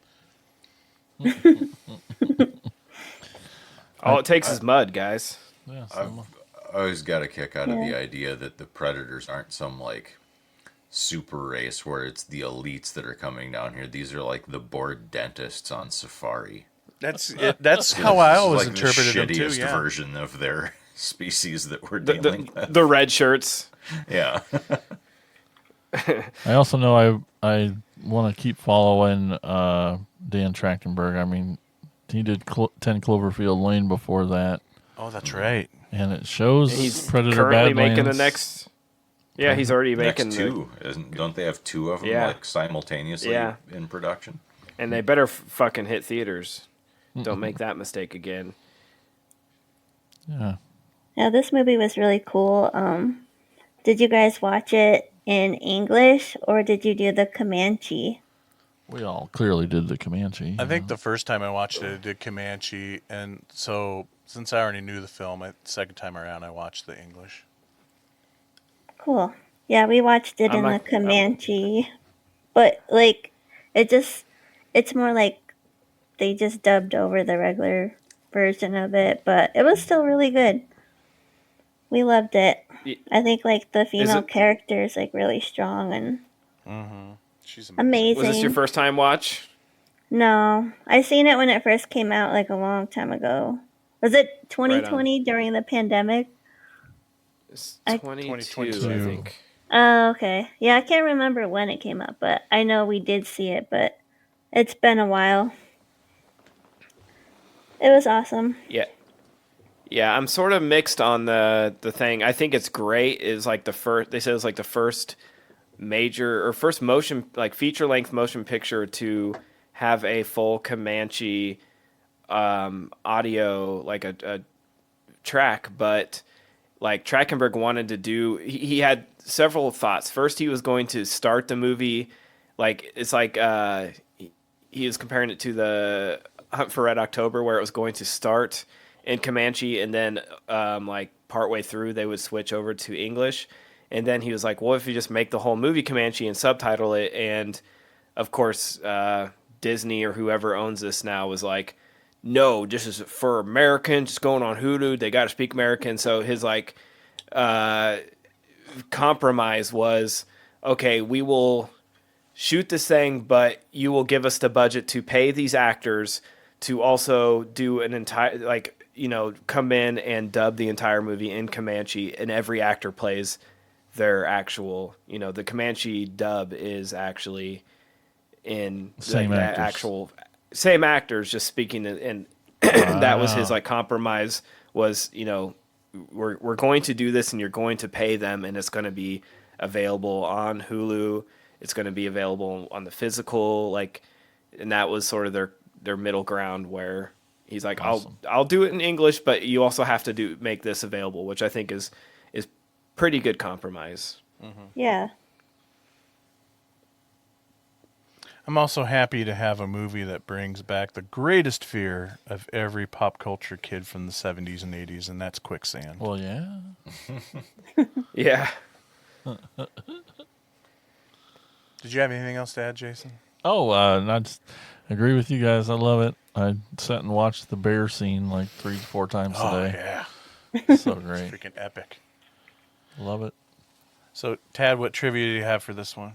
all it takes is mud, guys. Yeah, I've always got a kick out of the idea that the predators aren't some like super race where it's the elites that are coming down here. These are like the bored dentists on safari. That's how I always like interpreted the them too. shittiest Yeah. version of their species that we're dealing with. The red shirts. Yeah. I also know I want to keep following Dan Trachtenberg. I mean, he did 10 Cloverfield Lane before that. Oh, that's right. And it shows He's Predator currently Badlands. making the next. Yeah, he's already making Next two. Don't they have two of them like simultaneously in production? And they better fucking hit theaters. Don't make that mistake again. Yeah. yeah, this movie was really cool. Did you guys watch it in English or did you do the Comanche? We all clearly did the Comanche. I think the first time I watched it, I did Comanche, and so since I already knew the film, the second time around, I watched the English. Cool. Yeah, we watched it in the Comanche, but like it's more like they just dubbed over the regular version of it, but it was still really good. We loved it. I think like the female character is like really strong and She's amazing. Was this your first time watch? No, I seen it when it first came out like a long time ago. Was it 2020 during the pandemic? It's 2022, I think. Oh, okay. Yeah, I can't remember when it came out, but I know we did see it, but it's been a while. It was awesome. Yeah. Yeah, I'm sort of mixed on the thing. I think it's great. It's like the first, they said it was like the first major or first motion, like feature length motion picture to have a full Comanche audio, like a track, but like Trachtenberg wanted to do, he had several thoughts. First, he was going to start the movie, like, it's like, he was comparing it to the Hunt for Red October, where it was going to start in Comanche, and then like partway through they would switch over to English. And then he was like, "What if you just make the whole movie Comanche and subtitle it?" And of course, Disney or whoever owns this now was like, "No, this is for Americans. It's going on Hulu. They got to speak American." So his like compromise was, okay, we will shoot this thing, but you will give us the budget to pay these actors to also do an entire, like, you know, come in and dub the entire movie in Comanche, and every actor plays their actual, you know, the Comanche dub is actually in Same like, actors. actual same actors just speaking, and that was his like compromise was, you know, we're going to do this and you're going to pay them, and it's going to be available on Hulu. It's going to be available on the physical, like, and that was sort of their middle ground where he's like, Awesome. I'll do it in English, but you also have to make this available, which I think is pretty good compromise. Yeah. I'm also happy to have a movie that brings back the greatest fear of every pop culture kid from the 70s and 80s, and that's quicksand. Well, yeah. Yeah. Did you have anything else to add, Jason? Oh, I just agree with you guys. I love it. I sat and watched the bear scene like 3-4 times today. Yeah. So great. Freaking epic. Love it. So, Tad, what trivia do you have for this one?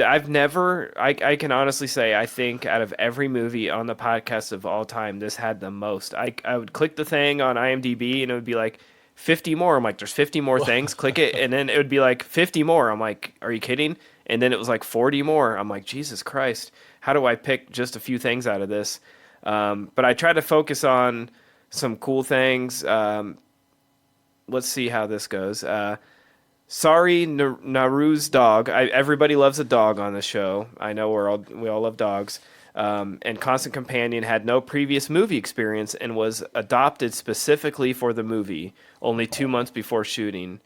I've never, I can honestly say, I think out of every movie on the podcast of all time, this had the most. I would click the thing on IMDb and it would be like 50 more. I'm like, there's 50 more things. Click it. And then it would be like 50 more. I'm like, are you kidding? And then it was like 40 more. I'm like, Jesus Christ. How do I pick just a few things out of this? But I try to focus on some cool things. Let's see how this goes. Sorry, Naru's dog. Everybody loves a dog on the show. I know we all love dogs. And Constant Companion had no previous movie experience and was adopted specifically for the movie, only 2 months before shooting.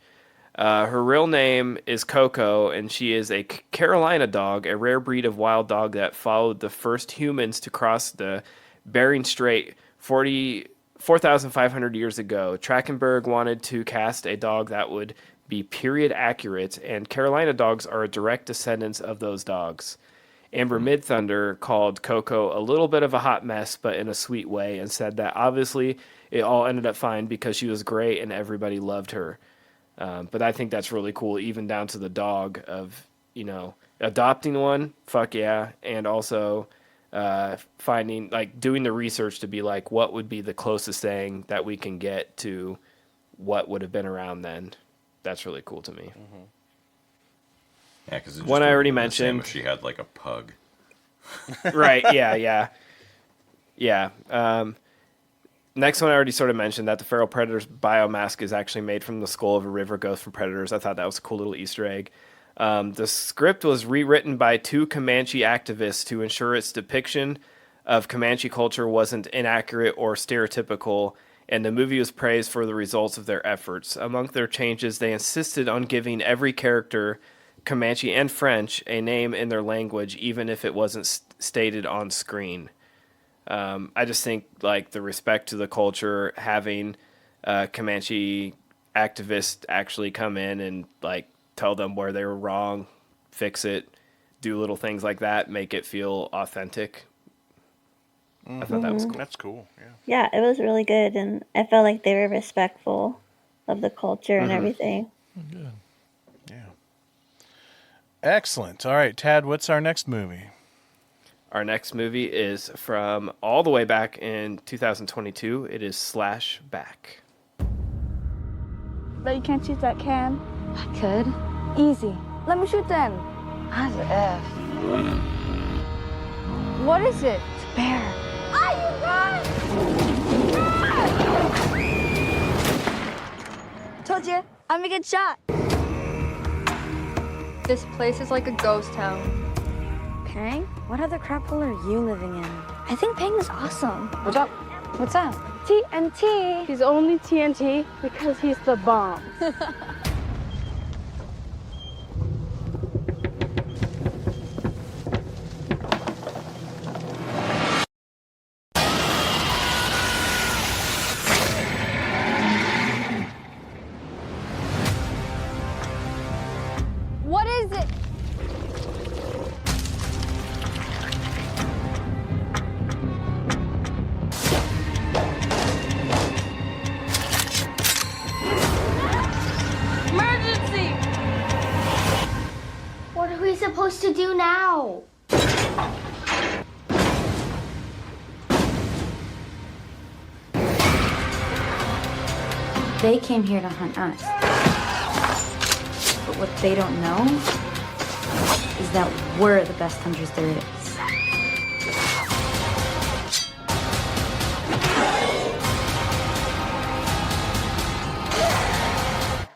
Her real name is Coco, and she is a Carolina dog, a rare breed of wild dog that followed the first humans to cross the Bering Strait 4,500 years ago. Trachtenberg wanted to cast a dog that would be period accurate, and Carolina dogs are a direct descendants of those dogs. Amber Midthunder called Coco a little bit of a hot mess, but in a sweet way, and said that obviously it all ended up fine because she was great and everybody loved her. But I think that's really cool, even down to the dog of, you know, adopting one, fuck yeah, and also finding, like, doing the research to be like, what would be the closest thing that we can get to what would have been around then. That's really cool to me. Yeah, because one I already mentioned. She had like a pug. Right. Yeah. Next one I already sort of mentioned, that the feral predator's biomask is actually made from the skull of a river ghost from Predators. I thought that was a cool little Easter egg. The script was rewritten by 2 Comanche activists to ensure its depiction of Comanche culture wasn't inaccurate or stereotypical, and the movie was praised for the results of their efforts. Among their changes, they insisted on giving every character, Comanche and French, a name in their language, even if it wasn't stated on screen. I just think, like, the respect to the culture, having Comanche activists actually come in and, like, tell them where they were wrong, fix it, do little things like that, make it feel authentic. I thought that was cool. That's cool, yeah. Yeah, it was really good, and I felt like they were respectful of the culture and everything. Good. Yeah. Excellent. All right, Tad, what's our next movie? Our next movie is from all the way back in 2022. It is Slash Back. But you can't shoot that can. I could. Easy. Let me shoot then. As if. What is it? It's a bear. Ah, you run! Told you, I'm a good shot. This place is like a ghost town. Pang? What other crap hole are you living in? I think Pang is awesome. What's up? What's up? TNT. He's only TNT because he's the bomb. What is it? They came here to hunt us. But what they don't know is that we're the best hunters there is.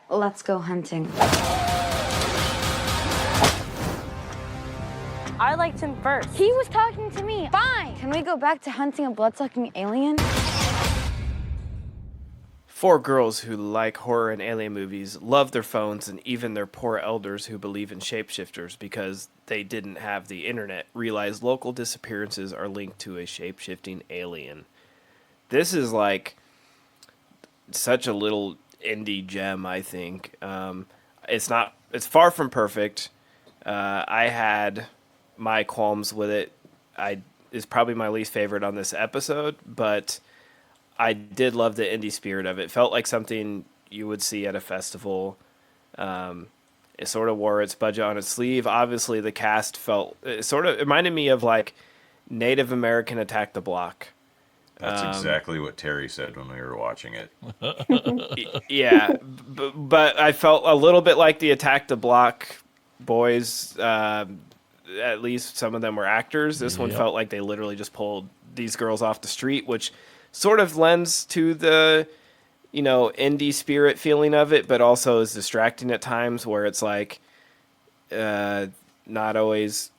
Let's go hunting. I liked him first. He was talking to me. Fine. Can we go back to hunting a blood-sucking alien? Four girls who like horror and alien movies love their phones, and even their poor elders who believe in shapeshifters because they didn't have the internet realize local disappearances are linked to a shape-shifting alien. This is like such a little indie gem, I think. It's far from perfect. I had my qualms with it. It's probably my least favorite on this episode, but I did love the indie spirit of it. It felt like something you would see at a festival. It sort of wore its budget on its sleeve. Obviously, the cast it reminded me of like Native American Attack the Block. That's exactly what Terry said when we were watching it. Yeah, but I felt a little bit like the Attack the Block boys. At least some of them were actors. This one felt like they literally just pulled these girls off the street, which sort of lends to the, indie spirit feeling of it, but also is distracting at times where it's like not always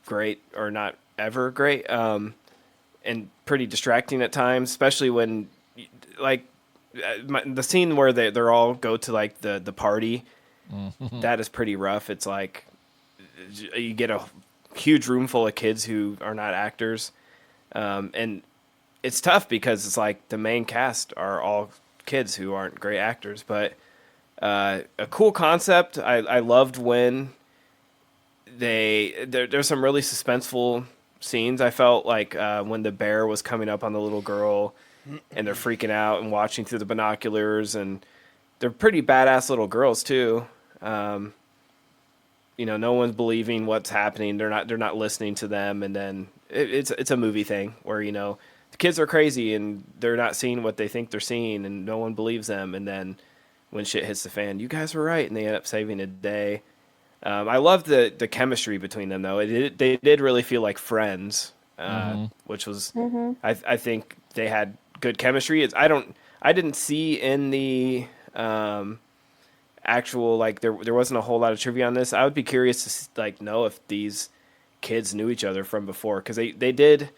great or not ever great. And pretty distracting at times, especially when, like, the scene where they're all go to like the party. That is pretty rough. It's like you get a huge room full of kids who are not actors, and it's tough because it's like the main cast are all kids who aren't great actors. But a cool concept. I loved when there's some really suspenseful scenes. I felt like when the bear was coming up on the little girl and they're freaking out and watching through the binoculars, and they're pretty badass little girls too. No one's believing what's happening. They're not listening to them. And then it's a movie thing where, the kids are crazy and they're not seeing what they think they're seeing and no one believes them. And then when shit hits the fan, you guys were right. And they end up saving a day. I love the chemistry between them, though. They did really feel like friends, which was I think they had good chemistry. I didn't see in the actual there wasn't a whole lot of trivia on this. I would be curious to know if these kids knew each other from before, because they did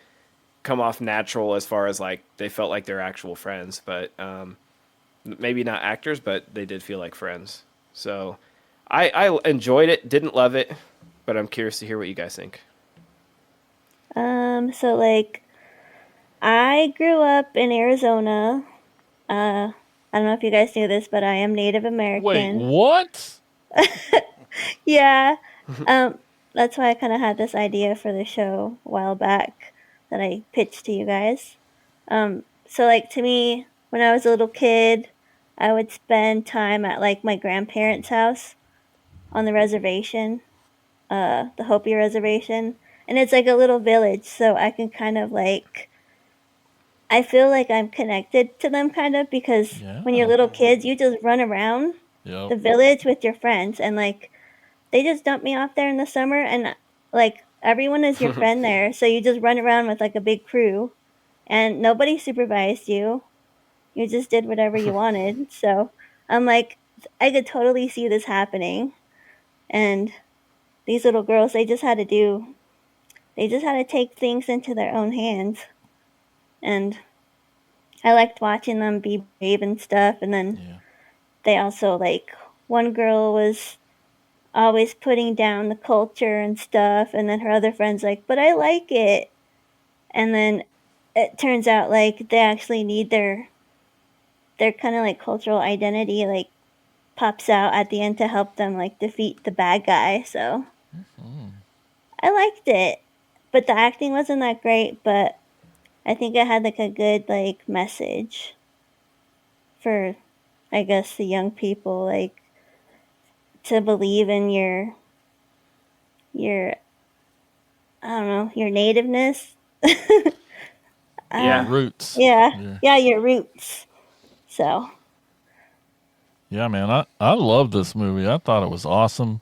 come off natural as far as like they felt like they're actual friends, but maybe not actors, but they did feel like friends. So. I enjoyed it, didn't love it, but I'm curious to hear what you guys think. I grew up in Arizona. I don't know if you guys knew this, but I am Native American. Wait, what? Yeah. That's why I kind of had this idea for the show a while back that I pitched to you guys. To me, when I was a little kid, I would spend time at my grandparents' house on the reservation, the Hopi reservation, and it's like a little village, so I can kind of I feel like I'm connected to them kind of, because when you're little kids, you just run around the village with your friends, and they just dump me off there in the summer, and everyone is your friend there, so you just run around with a big crew, and nobody supervised you. You just did whatever you wanted. So I'm I could totally see this happening. And these little girls, they just had to take things into their own hands. And I liked watching them be brave and stuff. And then they also, one girl was always putting down the culture and stuff. And then her other friend's but I like it. And then it turns out, they actually need their kind of, cultural identity, pops out at the end to help them defeat the bad guy. So I liked it, but the acting wasn't that great, but I think it had a good message for, I guess, the young people, to believe in your I don't know, your nativeness. Roots. Yeah, your roots. So Yeah, man, I love this movie. I thought it was awesome.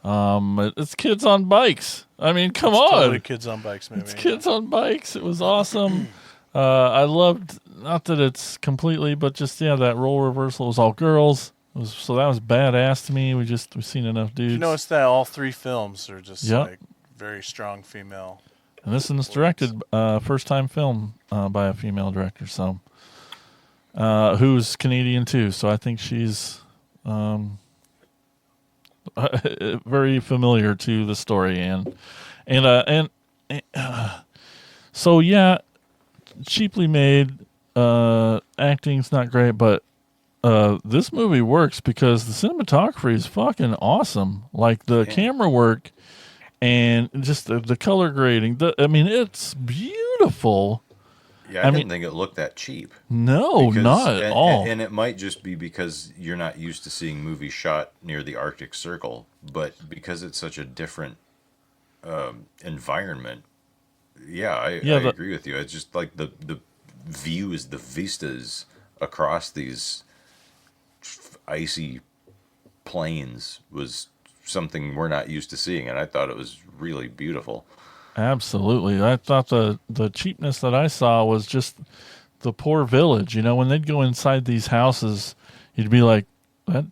It's kids on bikes. I mean, come It's on. totally kids on bikes movie. It's kids on bikes. It was awesome. I loved, not that it's completely, but just, that role reversal was all girls. So that was badass to me. We've seen enough dudes. You notice that all three films are just Yep. like very strong female. And this one's directed, first time film by a female director. So, who's Canadian too. So I think she's very familiar to the story so yeah, cheaply made. Acting's not great, but this movie works because the cinematography is fucking awesome. Like the camera work and just the color grading. It's beautiful. Yeah, I didn't think it looked that cheap. No, not at all. And it might just be because you're not used to seeing movies shot near the Arctic Circle, but because it's such a different environment. Yeah, I agree with you. It's just like the views, the vistas across these icy plains was something we're not used to seeing, and I thought it was really beautiful. Absolutely. I thought the cheapness that I saw was just the poor village. When they'd go inside these houses, you'd be like, that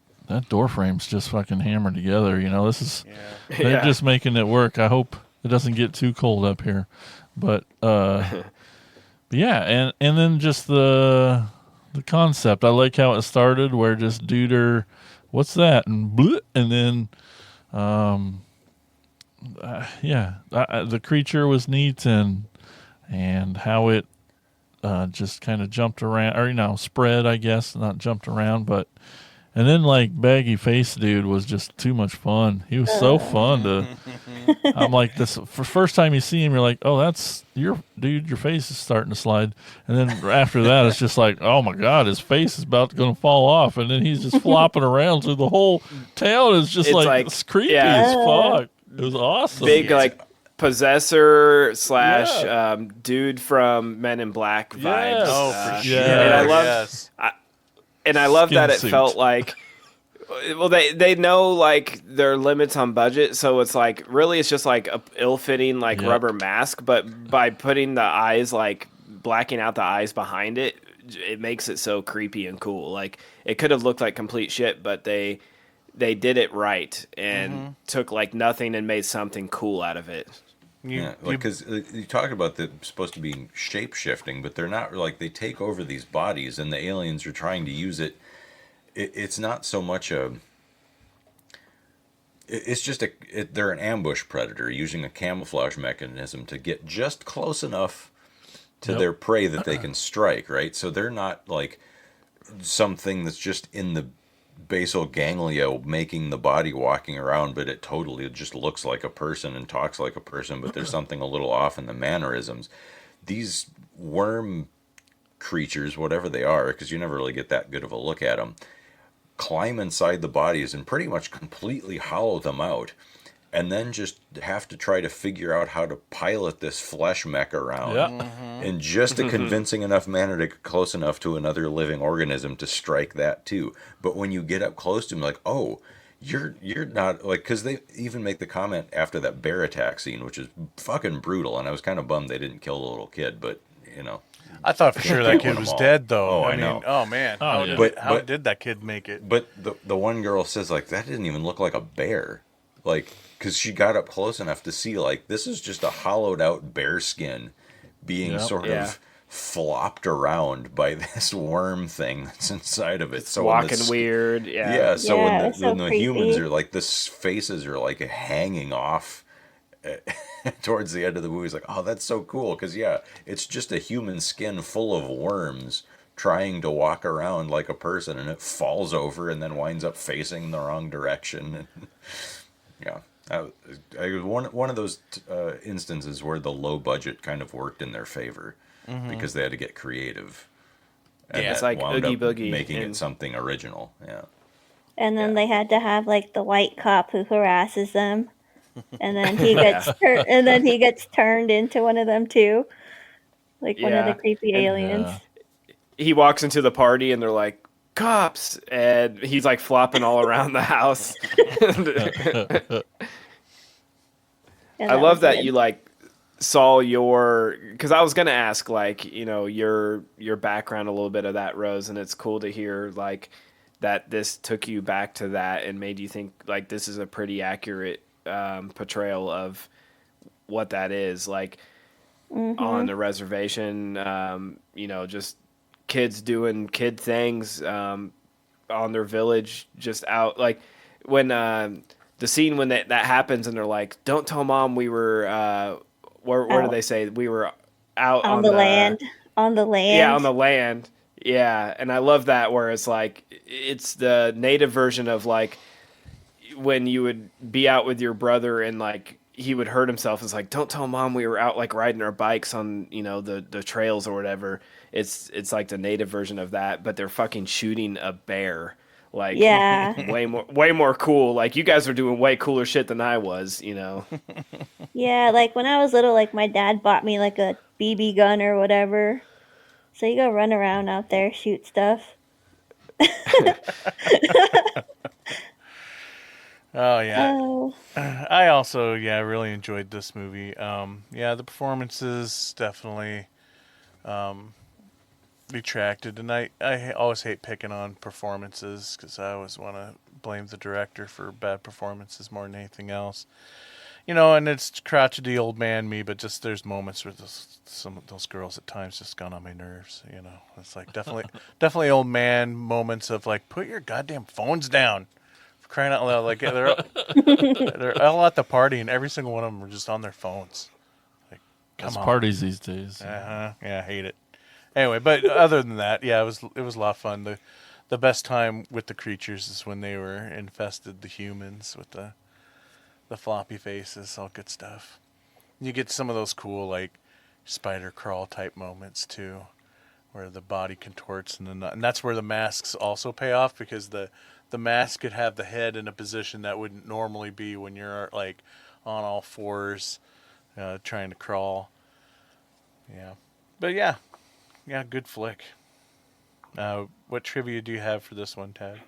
door frame's just fucking hammered together. This is, they're just making it work. I hope it doesn't get too cold up here. But, yeah. And then just the concept. I like how it started where just duder, what's that? And bleh, and then, the creature was neat and how it just kind of jumped around or spread, I guess, not jumped around, but and then like baggy face dude was just too much fun. He was so fun to. I'm like this for first time you see him, you're like, oh, that's your dude. Your face is starting to slide, and then after that, it's just like, oh my god, his face is about to fall off, and then he's just flopping around through the whole town. Is just like it's creepy as fuck. It was awesome. Big like possessor / dude from Men in Black vibes. Yes. Oh, for sure. And I love Skin that it suit. felt like, well, they know like their limits on budget, so it's like really it's just like a ill-fitting like rubber mask, but by putting the eyes like blacking out the eyes behind it, it makes it so creepy and cool. Like it could have looked like complete shit, but they did it right and took like nothing and made something cool out of it. Because you talk about the supposed to be shape shifting, but they're not. Like they take over these bodies, and the aliens are trying to use it. It's not so much a. It's just they're an ambush predator using a camouflage mechanism to get just close enough to their prey that they can strike. Right, so they're not like something that's just in the basal ganglia making the body walking around, but it totally just looks like a person and talks like a person, but there's something a little off in the mannerisms. These worm creatures, whatever they are, because you never really get that good of a look at them, climb inside the bodies and pretty much completely hollow them out, and then just have to try to figure out how to pilot this flesh mech around in just a convincing enough manner to get close enough to another living organism to strike that too. But when you get up close to them, like, oh, you're not, like, because they even make the comment after that bear attack scene, which is fucking brutal, and I was kind of bummed they didn't kill the little kid, but, I thought for sure that kid was dead, though. Oh, I know. Oh, man. How did that kid make it? But the one girl says, like, that didn't even look like a bear. Like, because she got up close enough to see, like, this is just a hollowed out bear skin being sort of flopped around by this worm thing that's inside of it. It's walking weird. Yeah. So when the humans are like, the faces are like hanging off towards the end of the movie. It's like, oh, that's so cool. Because, it's just a human skin full of worms trying to walk around like a person, and it falls over and then winds up facing the wrong direction. One of those instances where the low budget kind of worked in their favor because they had to get creative. And it's like Oogie Boogie, making it something original. Yeah. And then they had to have like the white cop who harasses them, and then he gets turned into one of them too, like one of the creepy aliens. He walks into the party and they're like, cops, and he's like flopping all around the house. Yeah, I love was that good. you like saw your, because I was gonna ask like your background a little bit of that, Rose, and it's cool to hear like that this took you back to that and made you think like this is a pretty accurate portrayal of what that is like on the reservation. Just kids doing kid things on their village, just out like when the scene when that happens and they're like, "Don't tell mom we were." Where do they say we were out on the land? On the land. Yeah, on the land. Yeah, and I love that where it's like it's the native version of like when you would be out with your brother and like he would hurt himself. It's like, don't tell mom we were out like riding our bikes on the trails or whatever. It's like the native version of that, but they're fucking shooting a bear. Like, Yeah. way more cool. Like, you guys are doing way cooler shit than I was, Yeah, like when I was little, like my dad bought me like a BB gun or whatever. So you go run around out there, shoot stuff. Oh yeah. Oh. I also really enjoyed this movie. The performances definitely detracted, and I always hate picking on performances because I always want to blame the director for bad performances more than anything else. And it's crotchety old man me, but just there's moments where some of those girls at times just gone on my nerves. It's like definitely old man moments of like, put your goddamn phones down. For crying out loud, like they're all at the party, and every single one of them are just on their phones. Like, That's parties these days. Yeah, I hate it. Anyway, but other than that, it was a lot of fun. The best time with the creatures is when they were infested the humans with the floppy faces, all good stuff. You get some of those cool like spider crawl type moments too, where the body contorts and that's where the masks also pay off, because the mask could have the head in a position that wouldn't normally be when you're like on all fours trying to crawl. Yeah, but yeah, good flick. What trivia do you have for this one, Tad?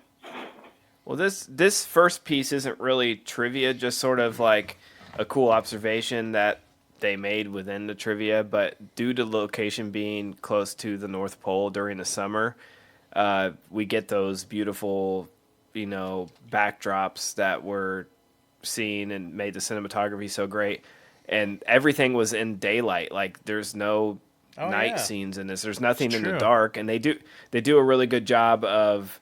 Well, this first piece isn't really trivia, just sort of like a cool observation that they made within the trivia. But due to the location being close to the North Pole during the summer, we get those beautiful, backdrops that were seen and made the cinematography so great. And everything was in daylight. Like there's no night scenes in this. There's nothing in the dark, and they do a really good job of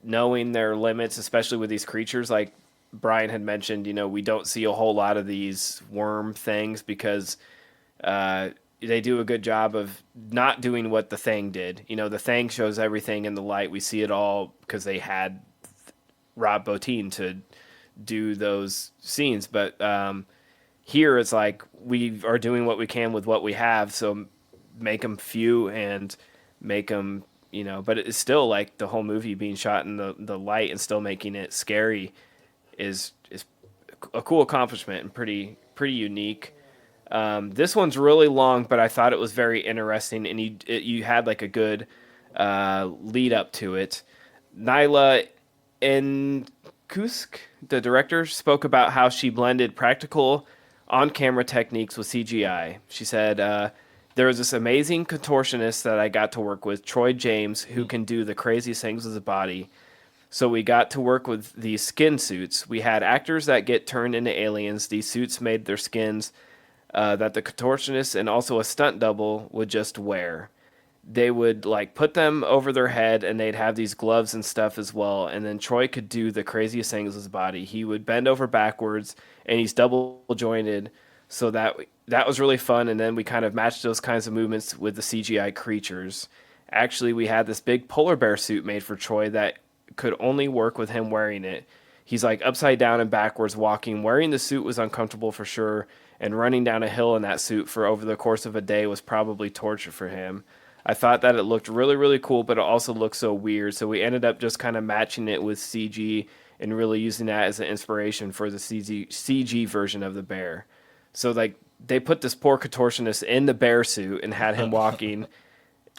knowing their limits, especially with these creatures. Like Brian had mentioned, we don't see a whole lot of these worm things because they do a good job of not doing what the Thing did. The Thing shows everything in the light. We see it all because they had Rob Bottin to do those scenes. But here it's like we are doing what we can with what we have. So make them few and make them, but it's still like the whole movie being shot in the light and still making it scary is a cool accomplishment and pretty unique. This one's really long, but I thought it was very interesting, and you had like a good lead up to it. Nyla Nkusk, the director, spoke about how she blended practical on-camera techniques with CGI. She said, there was this amazing contortionist that I got to work with, Troy James, who can do the craziest things with his body. So we got to work with these skin suits. We had actors that get turned into aliens. These suits made their skins that the contortionist and also a stunt double would just wear. They would like put them over their head, and they'd have these gloves and stuff as well. And then Troy could do the craziest things with his body. He would bend over backwards, and he's double jointed. So that was really fun, and then we kind of matched those kinds of movements with the CGI creatures. Actually, we had this big polar bear suit made for Troy that could only work with him wearing it. He's like upside down and backwards walking. Wearing the suit was uncomfortable for sure, and running down a hill in that suit for over the course of a day was probably torture for him. I thought that it looked really, really cool, but it also looked so weird, so we ended up just kind of matching it with CG and really using that as an inspiration for the CG version of the bear. So like they put this poor contortionist in the bear suit and had him walking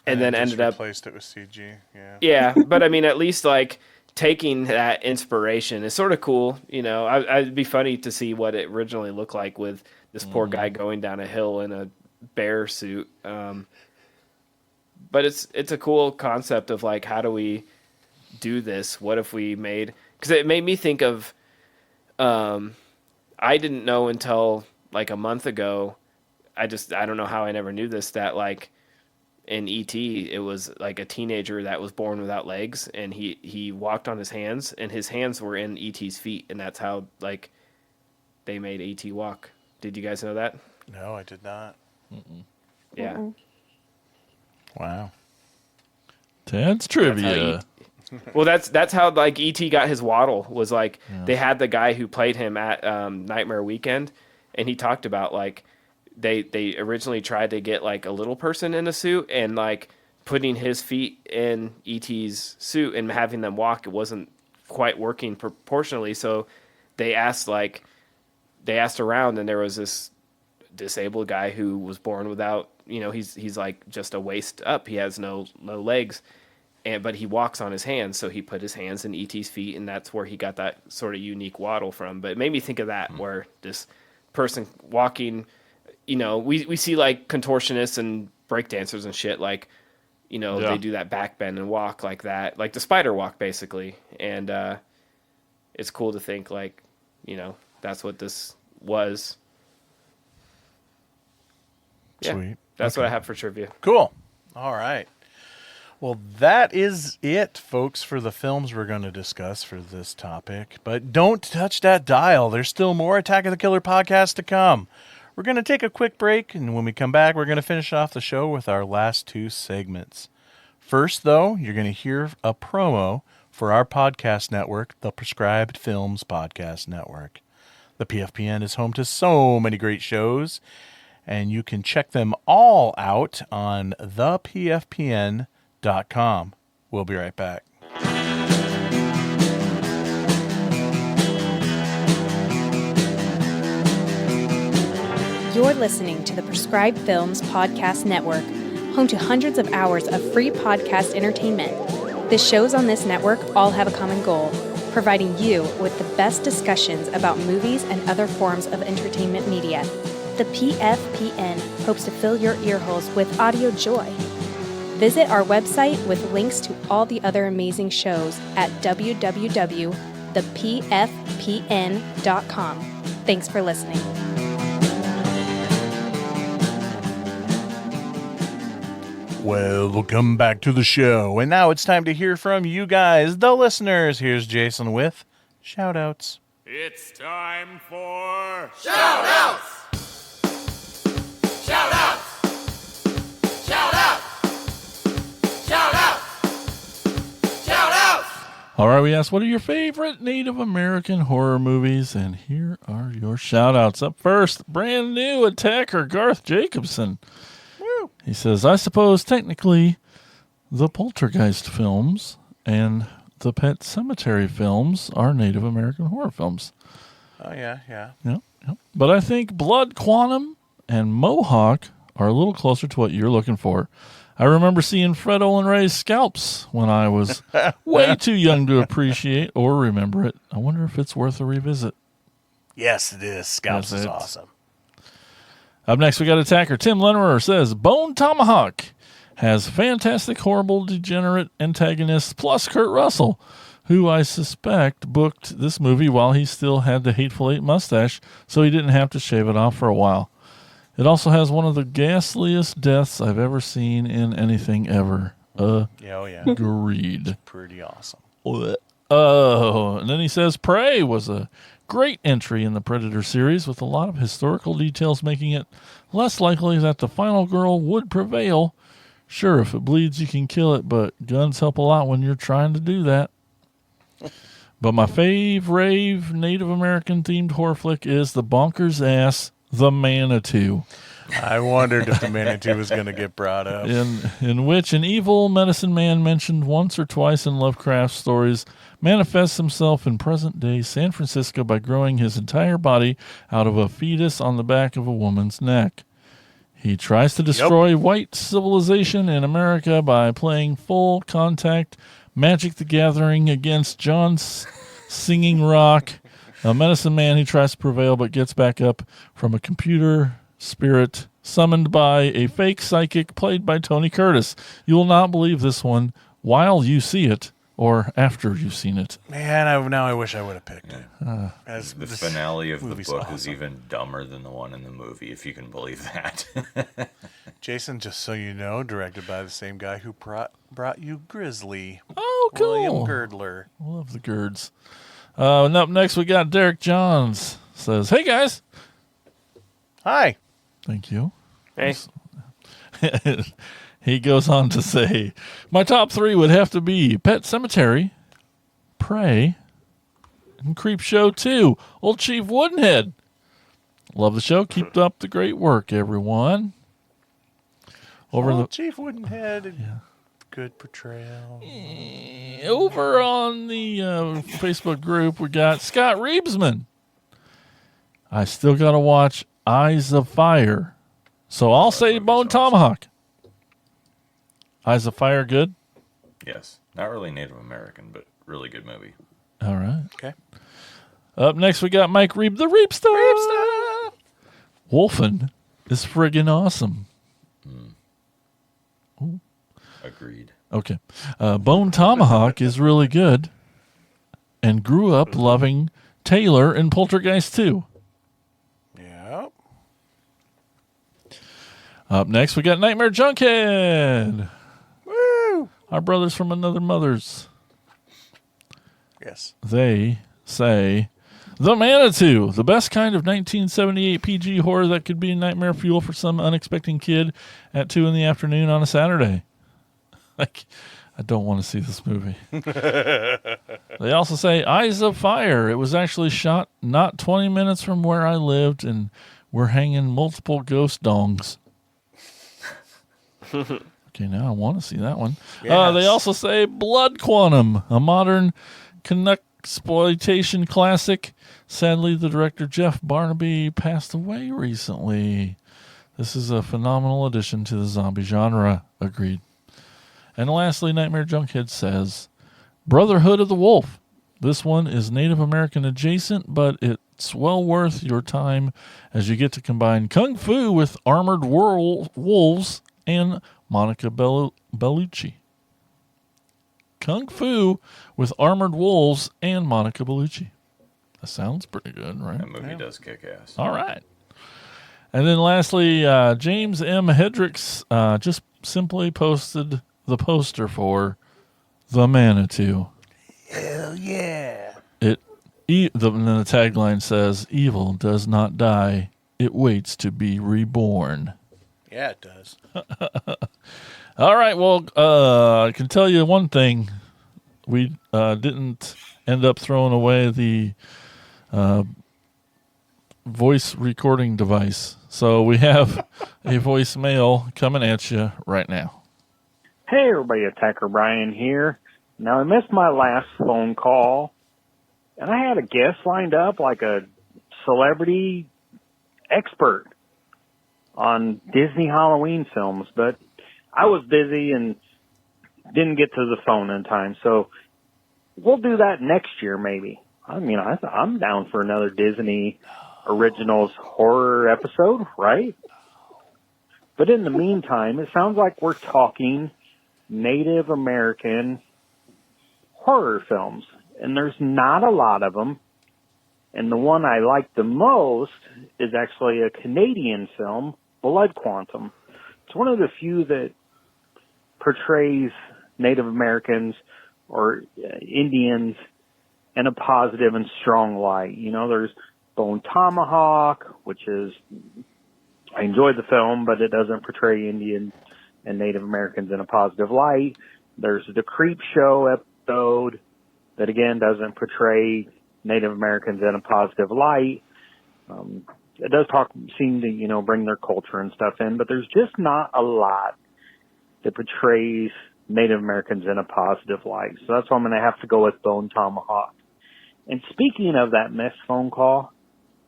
and then ended up replaced it with CG. Yeah. Yeah, but I mean, at least like taking that inspiration is sort of cool. You know, it'd be funny to see what it originally looked like with this poor guy going down a hill in a bear suit. But it's a cool concept of like, how do we do this? What if we made? Because it made me think of. I didn't know until like a month ago. I don't know how I never knew this, that like in E.T. it was like a teenager that was born without legs, and he walked on his hands, and his hands were in E.T.'s feet, and that's how like they made E.T. walk. Did you guys know that? No, I did not. Yeah. Wow. Ted's trivia. Well, that's how like E.T. got his waddle, was like they had the guy who played him at Nightmare Weekend, and he talked about like they originally tried to get like a little person in a suit, and like putting his feet in E.T.'s suit and having them walk, it wasn't quite working proportionally, so they asked around, and there was this disabled guy who was born without, you know, he's like just a waist up, he has no legs, but he walks on his hands, so he put his hands in E.T.'s feet, and that's where he got that sort of unique waddle from. But it made me think of that, where this person walking, you know, we see like contortionists and breakdancers and shit, like, you know, they do that back bend and walk like that, like the spider walk basically, and it's cool to think like, you know, that's what this was. Yeah, Sweet. that's what I have for trivia. Cool. All right. Well, that is it, folks, for the films we're going to discuss for this topic. But don't touch that dial. There's still more Attack of the Killer podcast to come. We're going to take a quick break, and when we come back, we're going to finish off the show with our last two segments. First, though, you're going to hear a promo for our podcast network, the Prescribed Films Podcast Network. The PFPN is home to so many great shows, and you can check them all out on thepfpn.com. We'll be right back. You're listening to the Prescribed Films Podcast Network, home to hundreds of hours of free podcast entertainment. The shows on this network all have a common goal: providing you with the best discussions about movies and other forms of entertainment media. The PFPN hopes to fill your earholes with audio joy. Visit our website with links to all the other amazing shows at www.thepfpn.com. Thanks for listening. Welcome back to the show. And now it's time to hear from you guys, the listeners. Here's Jason with shout-outs. It's time for shout-outs! Shout-outs! Shout-outs! Shout-outs! Shout-outs! All right, we asked, what are your favorite Native American horror movies? And here are your shout-outs. Up first, brand new attacker Garth Jacobson. He says, I suppose technically the Poltergeist films and the Pet Sematary films are Native American horror films. Oh, yeah. Yeah. But I think Blood Quantum and Mohawk are a little closer to what you're looking for. I remember seeing Fred Olen Ray's scalps when I was way too young to appreciate or remember it. I wonder if it's worth a revisit. Yes, it is. Scalps is awesome. Up next, we got attacker Tim Lennerer says, Bone Tomahawk has fantastic, horrible, degenerate antagonists, plus Kurt Russell, who I suspect booked this movie while he still had the Hateful Eight mustache, so he didn't have to shave it off for a while. It also has one of the ghastliest deaths I've ever seen in anything ever. Agreed. Pretty awesome. Oh, and then he says, Prey was a great entry in the Predator series with a lot of historical details making it less likely that the final girl would prevail. Sure, if it bleeds, you can kill it, but guns help a lot when you're trying to do that. But my rave Native American themed horror flick is the bonkers ass The Manitou. I wondered if the Manitou was going to get brought up. In which an evil medicine man mentioned once or twice in Lovecraft stories manifests himself in present-day San Francisco by growing his entire body out of a fetus on the back of a woman's neck. He tries to destroy white civilization in America by playing full contact Magic the Gathering against John's singing rock. A medicine man, he tries to prevail but gets back up from a computer spirit summoned by a fake psychic played by Tony Curtis. You will not believe this one while you see it or after you've seen it. Man, now I wish I would have picked it. The finale of the book is even dumber than the one in the movie, if you can believe that. Jason, just so you know, directed by the same guy who brought you Grizzly. Oh, cool. William Girdler. I love the Girds. And up next, we got Derek Johns. Says, hey, guys. Hi. Thank you. Hey. He goes on to say, my top 3 would have to be Pet Cemetery, Prey, and Creep Show 2, Old Chief Woodenhead. Love the show. Keep up the great work, everyone. Chief Woodenhead. Yeah. Good portrayal. Over on the Facebook group, we got Scott Reebsman. I still got to watch Eyes of Fire. So I'll say Bone Tomahawk. Eyes of Fire, good? Yes. Not really Native American, but really good movie. All right. Okay. Up next, we got Mike Reeb, the Reebster. Wolfen is friggin' awesome. Agreed. Okay. Bone Tomahawk is really good and grew up loving Taylor in Poltergeist 2. Yep. Up next, we got Nightmare Junkhead. Woo! Our brothers from another mother's. Yes. They say, The Manitou, the best kind of 1978 PG horror that could be nightmare fuel for some unexpected kid at 2 in the afternoon on a Saturday. Like, I don't want to see this movie. They also say Eyes of Fire. It was actually shot not 20 minutes from where I lived, and we're hanging multiple ghost dongs. Okay, now I want to see that one. Yes. They also say Blood Quantum, a modern Canucksploitation classic. Sadly, the director Jeff Barnaby passed away recently. This is a phenomenal addition to the zombie genre. Agreed. And lastly, Nightmare Junkhead says, Brotherhood of the Wolf. This one is Native American adjacent, but it's well worth your time as you get to combine Kung Fu with armored wolves and Monica Bellucci. Kung Fu with armored wolves and Monica Bellucci. That sounds pretty good, right? That movie does kick ass. All right. And then lastly, James M. Hedricks just simply posted the poster for The Manitou. Hell yeah. And then the tagline says, Evil does not die. It waits to be reborn. Yeah, it does. All right. Well, I can tell you one thing. We didn't end up throwing away the voice recording device. So we have a voicemail coming at you right now. Hey everybody, Attacker Brian here. Now I missed my last phone call, and I had a guest lined up, like a celebrity expert on Disney Halloween films, but I was busy and didn't get to the phone in time, so we'll do that next year maybe. I mean, I'm down for another Disney Originals horror episode, right? But in the meantime, it sounds like we're talking Native American horror films, and there's not a lot of them. And the one I like the most is actually a Canadian film, Blood Quantum. It's one of the few that portrays Native Americans or Indians in a positive and strong light. You know, there's Bone Tomahawk, which is, I enjoyed the film, but it doesn't portray Indians and Native Americans in a positive light. There's the Creep Show episode that, again, doesn't portray Native Americans in a positive light. It does seem to, you know, bring their culture and stuff in, but there's just not a lot that portrays Native Americans in a positive light. So that's why I'm going to have to go with Bone Tomahawk. And speaking of that missed phone call,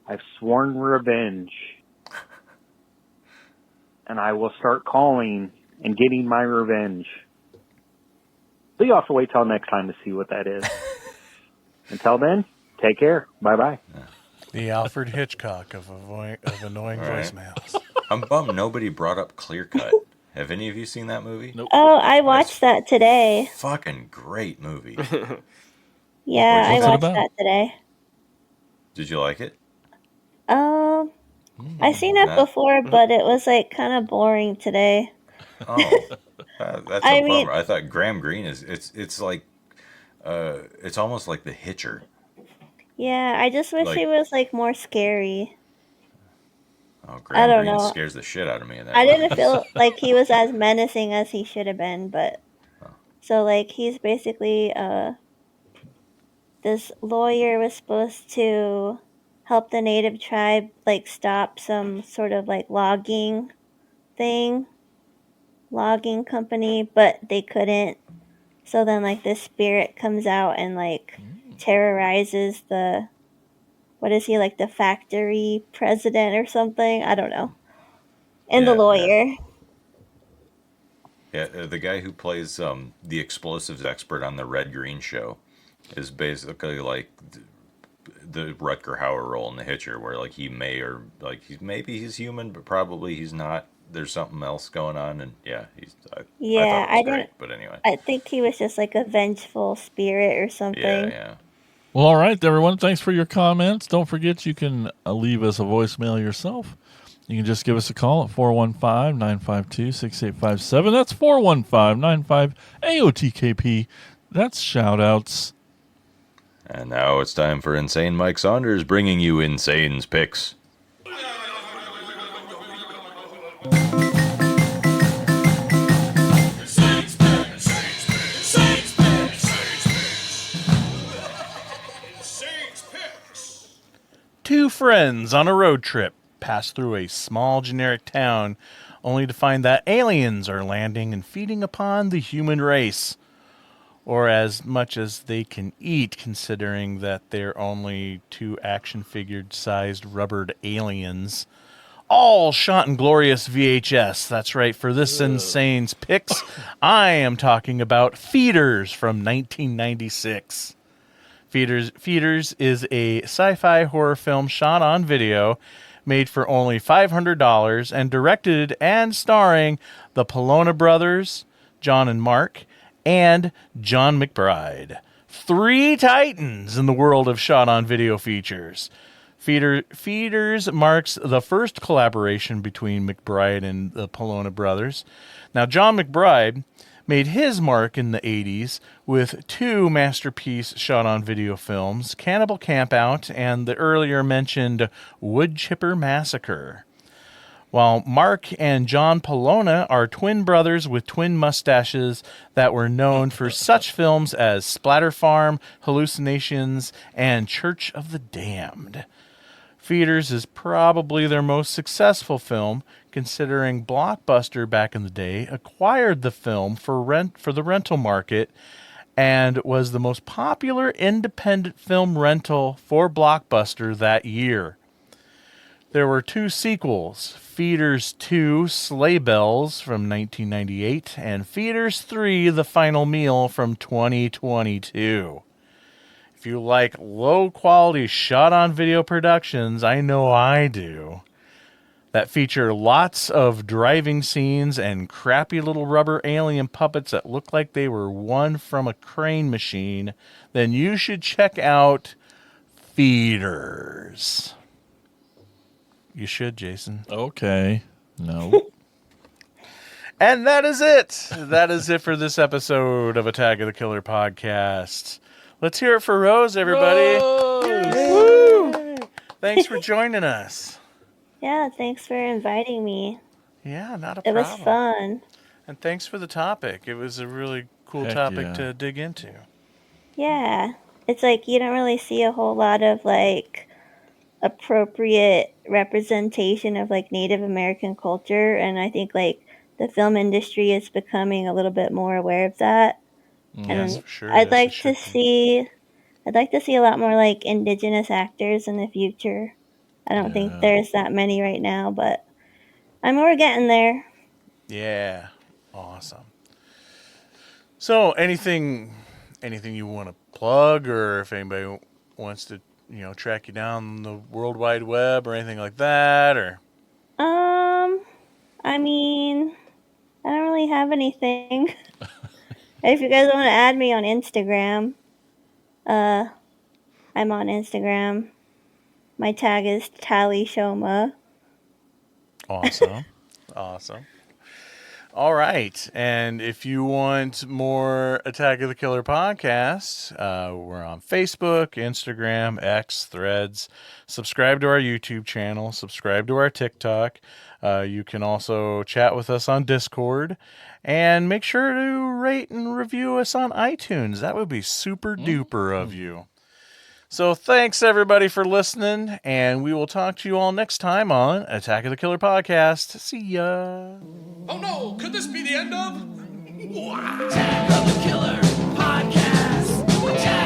I've sworn revenge. and I will start calling and getting my revenge. But you have to wait till next time to see what that is. Until then, take care. Bye-bye. The Alfred Hitchcock of annoying Right. voicemails. I'm bummed nobody brought up Clear Cut. Have any of you seen that movie? Nope. Oh, I watched that today. Fucking great movie. Yeah, I What's it watched about? that today. Did you like it? I seen it Nah. before, but it was like kind of boring today. Oh, that's I a mean- bummer. I thought Graham Greene it's like it's almost like The Hitcher. Yeah, I just wish Like- he was like more scary. Oh, I Graham don't Greene know. scares the shit out of me in that. I movie. didn't feel like he was as menacing as he should have been, but so like he's basically this lawyer was supposed to help the native tribe like stop some sort of like logging company, but they couldn't. So then like this spirit comes out and like terrorizes the what is he, like the factory president or something? I don't know. And the Yeah, lawyer. Yeah, the guy who plays the explosives expert on the Red Green show is basically like the Rutger Hauer role in The Hitcher, where like he may or like he's human, but probably he's not. There's something else going on, and yeah, I thought Yeah, it was great, but anyway, I think he was just like a vengeful spirit or something. yeah. Well, all right, everyone. Thanks for your comments. Don't forget you can leave us a voicemail yourself. You can just give us a call at 415-952-6857. That's 415-95-AOTKP. That's shout-outs. And now it's time for Insane Mike Saunders bringing you Insane's Picks. Two friends on a road trip pass through a small generic town only to find that aliens are landing and feeding upon the human race. Or as much as they can eat, considering that they're only two action figured sized rubbered aliens. All shot in glorious VHS. That's right, for this Insane's Picks, I am talking about Feeders from 1996. Feeders is a sci-fi horror film shot on video, made for only $500, and directed and starring the Polona brothers, John and Mark, and John McBride. Three titans in the world of shot on video features. Feeders marks the first collaboration between McBride and the Polona brothers. Now, John McBride made his mark in the 80s with two masterpiece shot-on-video films, Cannibal Campout and the earlier mentioned Wood Chipper Massacre. While Mark and John Polona are twin brothers with twin mustaches that were known for such films as Splatter Farm, Hallucinations, and Church of the Damned. Feeders is probably their most successful film, considering Blockbuster back in the day acquired the film for the rental market and was the most popular independent film rental for Blockbuster that year. There were two sequels, Feeders 2 Sleigh Bells from 1998 and Feeders 3 The Final Meal from 2022. If you like low-quality shot-on-video productions, I know I do, that feature lots of driving scenes and crappy little rubber alien puppets that look like they were won from a crane machine, then you should check out Feeders. You should, Jason. Okay. No. And that is it. That is it for this episode of Attack of the Killer Podcast. Let's hear it for Rose, everybody. Woo! Thanks for joining us. Yeah, thanks for inviting me. Yeah, not a It problem. was fun. And thanks for the topic. It was a really cool Heck topic yeah. to dig into. Yeah. It's like you don't really see a whole lot of like appropriate representation of like Native American culture, and I think like the film industry is becoming a little bit more aware of that. Yes, And for sure. I'd Yes, like it to should be. see a lot more like indigenous actors in the future. I don't think there's that many right now, but We're getting there. Yeah. Awesome. So, anything you want to plug, or if anybody wants to, track you down the World Wide Web or anything like that, or? I mean, I don't really have anything. If you guys want to add me on Instagram, I'm on Instagram. My tag is Talashoma. Awesome. Awesome. All right. And if you want more Attack of the Killer podcasts, we're on Facebook, Instagram, X, Threads. Subscribe to our YouTube channel. Subscribe to our TikTok. You can also chat with us on Discord. And make sure to rate and review us on iTunes. That would be super duper of you. So thanks, everybody, for listening, and we will talk to you all next time on Attack of the Killer Podcast. See ya! Oh no, could this be the end of? Attack of the Killer Podcast. Attack